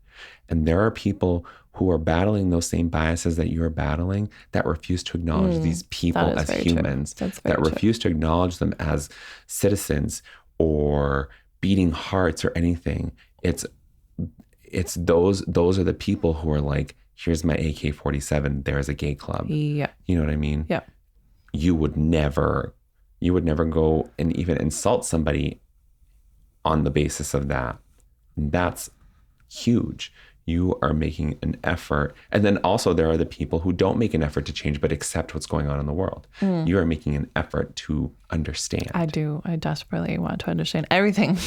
Speaker 3: And there are people who are battling those same biases that you're battling that refuse to acknowledge these people as humans, that refuse to acknowledge them as citizens or beating hearts or anything. It's those are the people who are like, here's my AK-47, there's a gay club.
Speaker 2: Yeah.
Speaker 3: You know what I mean?
Speaker 2: Yeah.
Speaker 3: You would never go and even insult somebody on the basis of that. And that's huge. You are making an effort. And then also there are the people who don't make an effort to change, but accept what's going on in the world. You are making an effort to understand.
Speaker 2: I do. I desperately want to understand everything,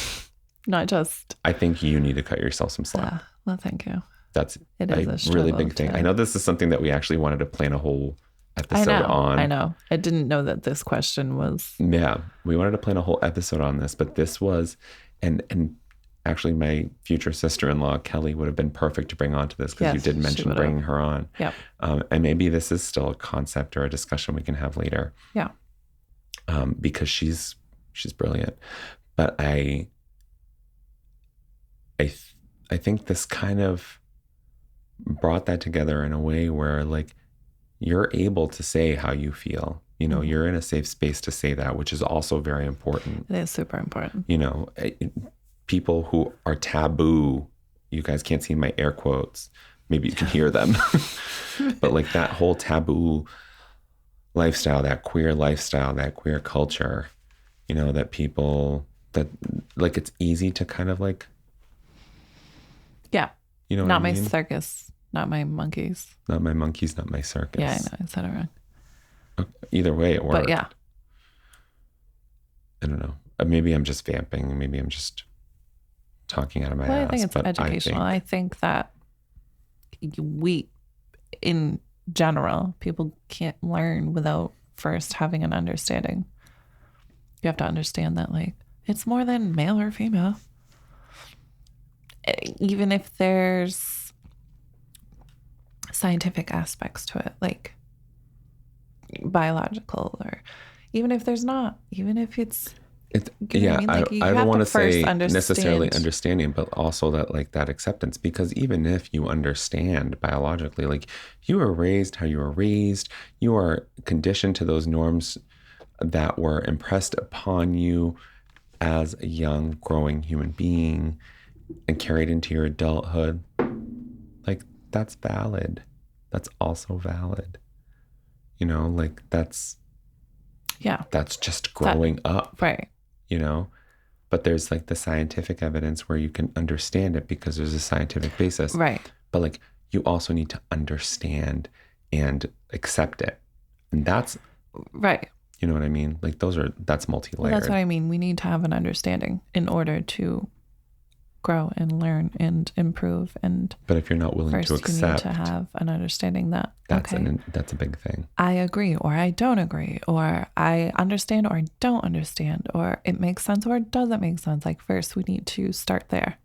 Speaker 2: not just.
Speaker 3: I think you need to cut yourself some slack.
Speaker 2: Well, thank you.
Speaker 3: That's a really big thing. I know this is something that we actually wanted to plan a whole episode on.
Speaker 2: I know. I didn't know that this question was.
Speaker 3: Yeah. We wanted to plan a whole episode on this, but this was, and actually my future sister-in-law, Kelly, would have been perfect to bring onto this because you did mention bringing her on.
Speaker 2: Yep.
Speaker 3: And maybe this is still a concept or a discussion we can have later.
Speaker 2: Yeah.
Speaker 3: Because she's brilliant. But I think this kind of brought that together in a way where, like, you're able to say how you feel. You know, you're in a safe space to say that, which is also very important.
Speaker 2: It is super important.
Speaker 3: You know, people who are taboo, you guys can't see my air quotes. Maybe you can hear them. But like that whole taboo lifestyle, that queer culture, you know, that people, that like, it's easy to kind of like.
Speaker 2: Yeah.
Speaker 3: You know,
Speaker 2: not
Speaker 3: what I mean?
Speaker 2: My circus, not my monkeys.
Speaker 3: Not my monkeys, not my circus.
Speaker 2: Yeah, I know. I said it wrong.
Speaker 3: Either way, it worked.
Speaker 2: But yeah.
Speaker 3: I don't know. Maybe I'm just vamping. Maybe I'm just talking out of my ass.
Speaker 2: I think it's educational. I think that we, in general, people can't learn without first having an understanding. You have to understand that, like, it's more than male or female. Even if there's scientific aspects to it, like biological, or even if there's not, even if it's you know what I mean? Like,
Speaker 3: I don't want to say
Speaker 2: understand.
Speaker 3: necessarily understanding, but also that, like, that acceptance, because even if you understand biologically, like, you were raised how you were raised, you are conditioned to those norms that were impressed upon you as a young growing human being and carried into your adulthood. Like, that's valid. That's also valid. You know, like, that's just growing up.
Speaker 2: Right.
Speaker 3: You know, but there's like the scientific evidence where you can understand it because there's a scientific basis.
Speaker 2: Right.
Speaker 3: But like, you also need to understand and accept it. And that's
Speaker 2: right.
Speaker 3: You know what I mean? Like, that's multi-layered.
Speaker 2: Well, that's what I mean. We need to have an understanding in order to grow and learn and improve. But
Speaker 3: if you're not willing to accept,
Speaker 2: you need to have an understanding that
Speaker 3: that's a big thing.
Speaker 2: I agree, or I don't agree, or I understand or I don't understand, or it makes sense or it doesn't make sense. Like, first we need to start there.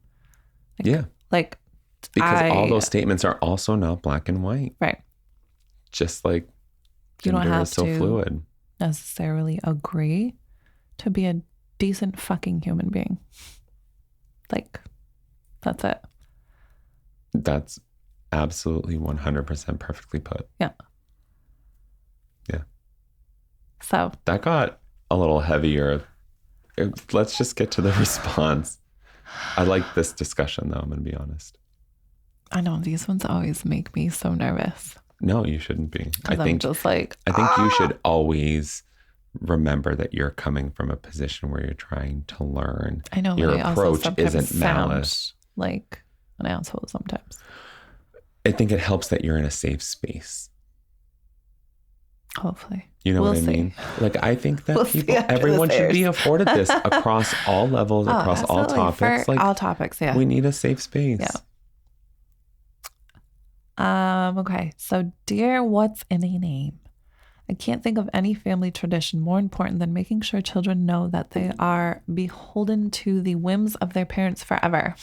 Speaker 2: Like,
Speaker 3: because all those statements are also not black and white.
Speaker 2: Right.
Speaker 3: Just like
Speaker 2: you don't have
Speaker 3: is so
Speaker 2: to
Speaker 3: fluid.
Speaker 2: Necessarily agree to be a decent fucking human being. Like, that's it.
Speaker 3: That's absolutely 100% perfectly put.
Speaker 2: Yeah.
Speaker 3: Yeah.
Speaker 2: So
Speaker 3: that got a little heavier. Let's just get to the response. I like this discussion, though. I'm going to be honest.
Speaker 2: I know these ones always make me so nervous.
Speaker 3: No, you shouldn't be.
Speaker 2: I think just like,
Speaker 3: I think you should always remember that you're coming from a position where you're trying to learn.
Speaker 2: I know
Speaker 3: your
Speaker 2: but I
Speaker 3: approach
Speaker 2: also
Speaker 3: isn't malice.
Speaker 2: Like an asshole sometimes.
Speaker 3: I think it helps that you're in a safe space.
Speaker 2: Hopefully.
Speaker 3: You know what I mean? Like, I think that everyone should be afforded this across all levels, across all topics.
Speaker 2: For all topics, yeah.
Speaker 3: We need a safe space.
Speaker 2: Yeah. Okay. So, dear, what's in a name? I can't think of any family tradition more important than making sure children know that they are beholden to the whims of their parents forever.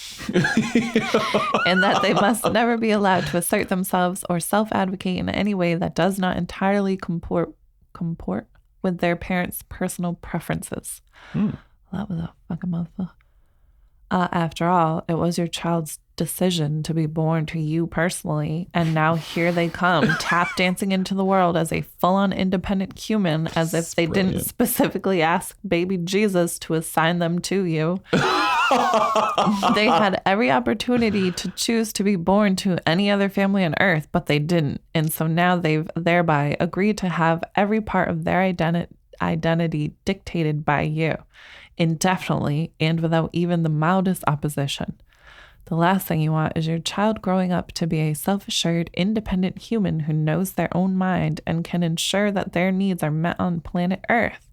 Speaker 2: And that they must never be allowed to assert themselves or self-advocate in any way that does not entirely comport with their parents' personal preferences. That was a fucking mouthful. After all, it was your child's decision to be born to you personally, and now here they come, tap dancing into the world as a full-on independent human, as if they didn't specifically ask baby Jesus to assign them to you. They had every opportunity to choose to be born to any other family on earth, but they didn't. And so now they've thereby agreed to have every part of their identity dictated by you, indefinitely and without even the mildest opposition. The last thing you want is your child growing up to be a self-assured, independent human who knows their own mind and can ensure that their needs are met on planet Earth.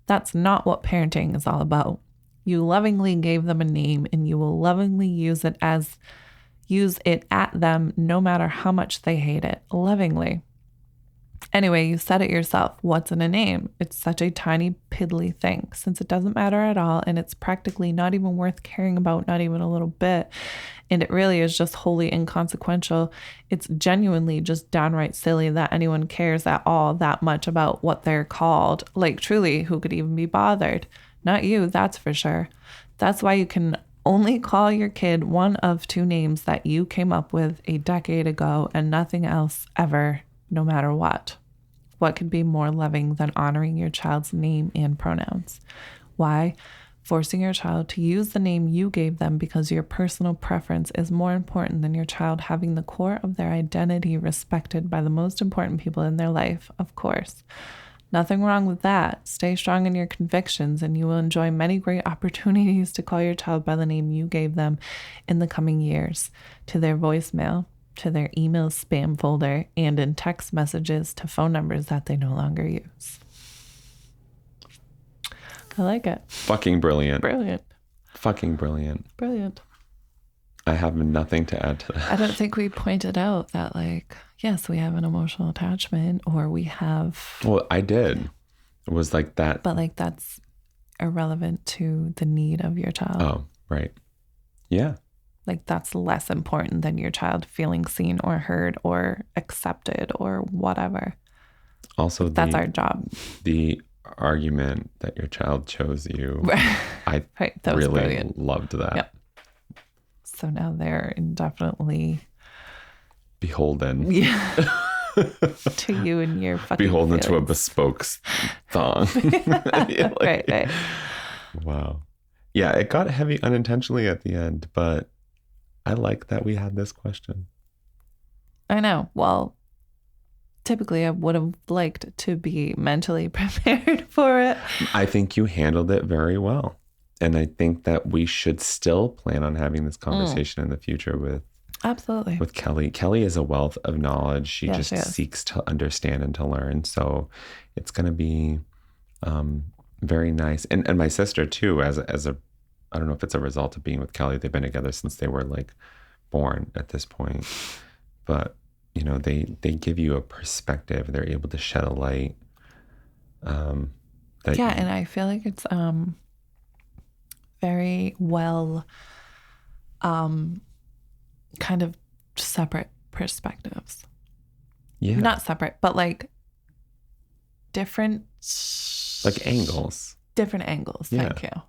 Speaker 2: That's not what parenting is all about. You lovingly gave them a name, and you will lovingly use it at them no matter how much they hate it. Lovingly. Anyway, you said it yourself. What's in a name? It's such a tiny, piddly thing, since it doesn't matter at all, and it's practically not even worth caring about, not even a little bit. And it really is just wholly inconsequential. It's genuinely just downright silly that anyone cares at all that much about what they're called. Like, truly, who could even be bothered? Not you, that's for sure. That's why you can only call your kid one of two names that you came up with a decade ago, and nothing else ever, no matter what. What could be more loving than honoring your child's name and pronouns? Why? Forcing your child to use the name you gave them because your personal preference is more important than your child having the core of their identity respected by the most important people in their life, of course. Nothing wrong with that. Stay strong in your convictions, and you will enjoy many great opportunities to call your child by the name you gave them in the coming years, to their voicemail, to their email spam folder, and in text messages to phone numbers that they no longer use. I like it.
Speaker 3: Fucking brilliant.
Speaker 2: Brilliant.
Speaker 3: Fucking brilliant.
Speaker 2: Brilliant.
Speaker 3: I have nothing to add to that.
Speaker 2: I don't think we pointed out that, like, yes, we have an emotional attachment, or we have.
Speaker 3: Well, I did. It was like that.
Speaker 2: But, like, that's irrelevant to the need of your child.
Speaker 3: Oh, right. Yeah.
Speaker 2: Like, that's less important than your child feeling seen or heard or accepted or whatever.
Speaker 3: Also,
Speaker 2: that's our job.
Speaker 3: The argument that your child chose you, I
Speaker 2: that was
Speaker 3: really
Speaker 2: brilliant.
Speaker 3: loved that.
Speaker 2: Yep. So now they're indefinitely
Speaker 3: beholden.
Speaker 2: Yeah. To you and your fucking
Speaker 3: beholden
Speaker 2: feelings.
Speaker 3: to a bespoke thong.
Speaker 2: Right.
Speaker 3: Wow. Yeah, it got heavy unintentionally at the end, but I like that we had this question.
Speaker 2: I know. Well, typically I would have liked to be mentally prepared for it.
Speaker 3: I think you handled it very well. And I think that we should still plan on having this conversation in the future with
Speaker 2: Absolutely.
Speaker 3: With Kelly. Kelly is a wealth of knowledge. She
Speaker 2: She is.
Speaker 3: seeks to understand and to learn. So it's going to be very nice. And my sister too, as a, I don't know if it's a result of being with Kelly. They've been together since they were like born at this point. But, you know, they give you a perspective. They're able to shed a light. And
Speaker 2: I feel like it's very well kind of separate perspectives.
Speaker 3: Yeah.
Speaker 2: Not separate, but like different
Speaker 3: like angles.
Speaker 2: Different angles.
Speaker 3: Yeah.
Speaker 2: Thank you.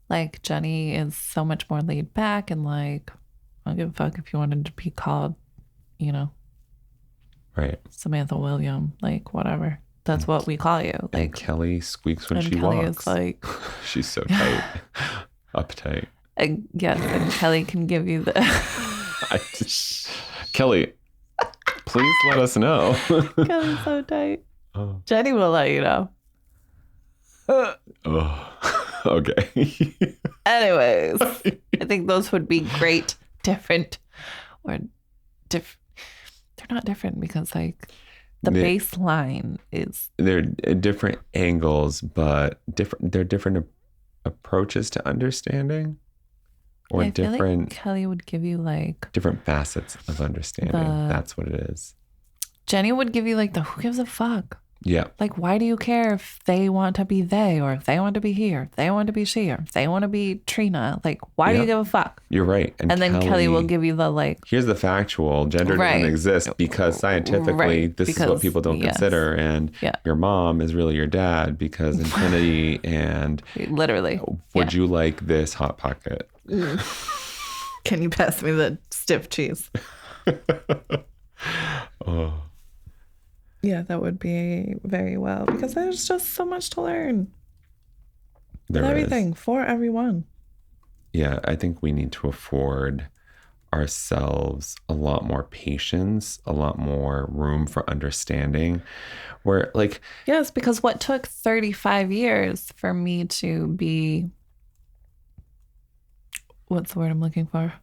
Speaker 2: Like Jenny is so much more laid back and like, I don't give a fuck if you wanted to be called, you know,
Speaker 3: right,
Speaker 2: Samantha William, like whatever. That's what we call you. Like
Speaker 3: and Kelly squeaks when she
Speaker 2: Kelly
Speaker 3: walks.
Speaker 2: is like
Speaker 3: she's so tight, uptight.
Speaker 2: And yes, and Kelly can give you the
Speaker 3: Kelly, please let us know.
Speaker 2: Kelly's so tight.
Speaker 3: Oh.
Speaker 2: Jenny will let you know.
Speaker 3: Oh, okay.
Speaker 2: Anyways, I think those would be great, different, or they're not different because like the baseline is.
Speaker 3: They're different angles, but they're different approaches to understanding. Or
Speaker 2: I feel
Speaker 3: different
Speaker 2: like Kelly would give you like
Speaker 3: different facets of understanding. That's what it is.
Speaker 2: Jenny would give you like the who gives a fuck.
Speaker 3: Yeah.
Speaker 2: Like, why do you care if they want to be they, or if they want to be he, or if they want to be she, or if they want to be Trina? Like, why do you give a fuck?
Speaker 3: You're right.
Speaker 2: And then Kelly will give you the like.
Speaker 3: Here's the factual. Gender doesn't exist because scientifically this is what people don't consider. And your mom is really your dad because infinity and
Speaker 2: literally.
Speaker 3: Would you like this Hot Pocket?
Speaker 2: Can you pass me the stiff cheese?
Speaker 3: Oh.
Speaker 2: Yeah, that would be very well because there's just so much to learn.
Speaker 3: There
Speaker 2: everything for everyone.
Speaker 3: Yeah, I think we need to afford ourselves a lot more patience, a lot more room for understanding. Where like
Speaker 2: yes, because what took 35 years for me to be what's the word I'm looking for?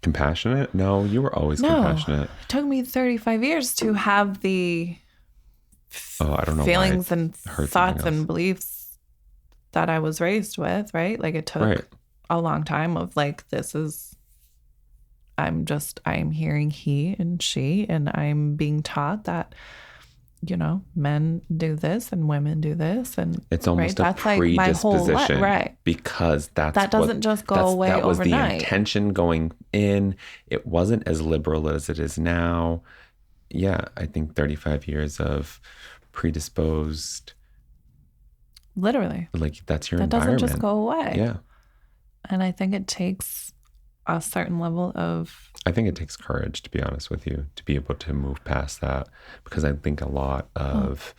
Speaker 3: Compassionate? No, you were always compassionate.
Speaker 2: It took me 35 years to have the
Speaker 3: I don't know
Speaker 2: feelings and thoughts and beliefs that I was raised with, right? Like it took a long time of like, I'm hearing he and she, and I'm being taught that, you know, men do this and women do this. And
Speaker 3: it's almost a
Speaker 2: that's
Speaker 3: predisposition,
Speaker 2: like my whole life, right?
Speaker 3: Because
Speaker 2: that doesn't just go away
Speaker 3: that was
Speaker 2: overnight.
Speaker 3: The intention going in. It wasn't as liberal as it is now. Yeah, I think 35 years of predisposed.
Speaker 2: Literally.
Speaker 3: Like that's your
Speaker 2: that
Speaker 3: environment.
Speaker 2: Doesn't just go away.
Speaker 3: Yeah.
Speaker 2: And I think it takes a certain level of...
Speaker 3: I think it takes courage, to be honest with you, to be able to move past that, because I think a lot of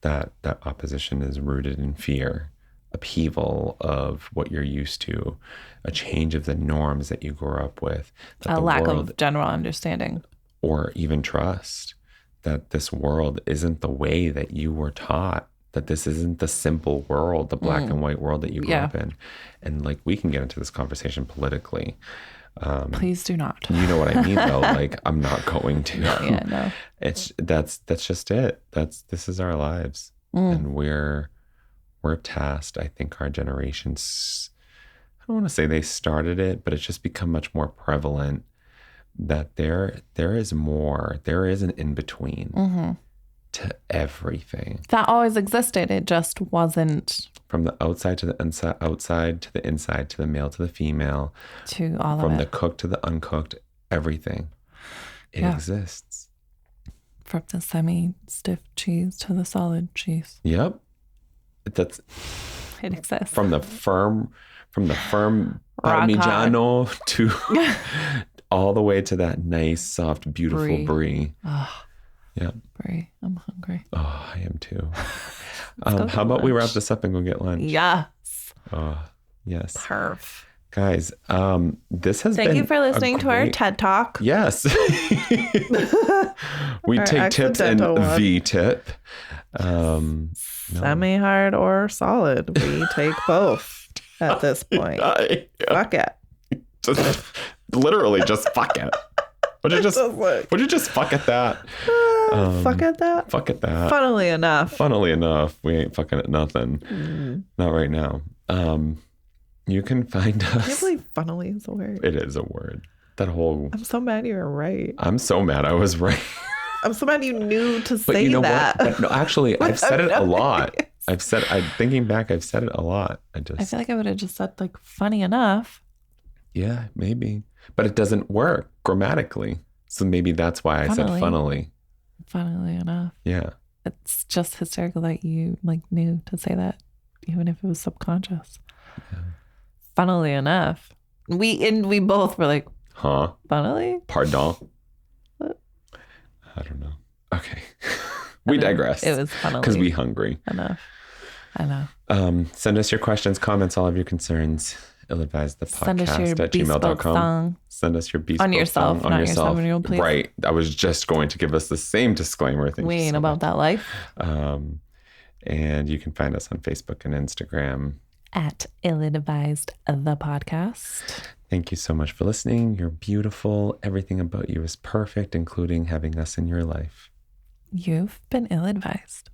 Speaker 3: that opposition is rooted in fear, upheaval of what you're used to, a change of the norms that you grew up with,
Speaker 2: a lack of general understanding,
Speaker 3: or even trust that this world isn't the way that you were taught. That this isn't the simple world, the black and white world that you grew up in. And like, we can get into this conversation politically.
Speaker 2: Please do not.
Speaker 3: You know what I mean though? Like, I'm not going to.
Speaker 2: No.
Speaker 3: That's just it. This is our lives. And we're tasked, I think our generations don't want to say they started it, but it's just become much more prevalent that there is more. There is an in-between to everything.
Speaker 2: That always existed. It just wasn't.
Speaker 3: From the outside to the inside, outside to the inside, to the male to the female.
Speaker 2: To all of it.
Speaker 3: From the cooked to the uncooked, everything. It exists.
Speaker 2: From the semi-stiff cheese to the solid cheese.
Speaker 3: Yep. It
Speaker 2: exists.
Speaker 3: From the firm
Speaker 2: Rock
Speaker 3: parmigiano to all the way to that nice, soft, beautiful brie.
Speaker 2: Oh,
Speaker 3: yeah.
Speaker 2: Brie. I'm hungry.
Speaker 3: Oh, I am too. How about we wrap this up and go get lunch?
Speaker 2: Yes.
Speaker 3: Oh, yes.
Speaker 2: Perf.
Speaker 3: Guys, this has been
Speaker 2: Thank you for listening to our TED Talk.
Speaker 3: Yes. We
Speaker 1: Our
Speaker 3: take tips and
Speaker 1: accidental one.
Speaker 3: V-tip.
Speaker 1: Semi-hard or solid. We take both at this point. Fuck it.
Speaker 3: Just, literally just fuck it. Would you just fuck at that?
Speaker 1: Fuck at that?
Speaker 3: Fuck at that.
Speaker 1: Funnily enough,
Speaker 3: We ain't fucking at nothing. Not right now. You can find
Speaker 1: I can't
Speaker 3: us.
Speaker 1: believe funnily is a word.
Speaker 3: It is a word. That whole.
Speaker 1: I'm so mad you were right.
Speaker 3: I'm so mad I was right.
Speaker 1: I'm so mad you knew to
Speaker 3: But
Speaker 1: say
Speaker 3: you know
Speaker 1: that.
Speaker 3: what? But no, actually, I've said it a lot. Thinking back, I've said it a lot.
Speaker 2: I feel like I would have just said like funny enough.
Speaker 3: Yeah, maybe. But it doesn't work grammatically. So maybe that's why I said funnily.
Speaker 2: Funnily enough.
Speaker 3: Yeah.
Speaker 2: It's just hysterical that you like knew to say that, even if it was subconscious.
Speaker 3: Yeah.
Speaker 2: Funnily enough. We both were like,
Speaker 3: Huh?
Speaker 2: funnily?
Speaker 3: Pardon?
Speaker 2: What?
Speaker 3: I don't know. Okay. We digress.
Speaker 2: It was funnily.
Speaker 3: Because we hungry.
Speaker 2: Enough. I know.
Speaker 3: Send us your questions, comments, all of your concerns.
Speaker 2: Send us your
Speaker 3: illadvisedthepodcast at
Speaker 2: bespoke
Speaker 3: gmail.com.
Speaker 2: song.
Speaker 3: Send us your bespoke
Speaker 2: On yourself,
Speaker 3: song
Speaker 2: not your 7-year-old, please.
Speaker 3: Right. I was just going to give us the same disclaimer. Thank
Speaker 2: We
Speaker 3: you
Speaker 2: ain't
Speaker 3: so
Speaker 2: about
Speaker 3: much.
Speaker 2: that life.
Speaker 3: And you can find us on Facebook and Instagram.
Speaker 2: At illadvised the podcast.
Speaker 3: Thank you so much for listening. You're beautiful. Everything about you is perfect, including having us in your life.
Speaker 2: You've been ill-advised.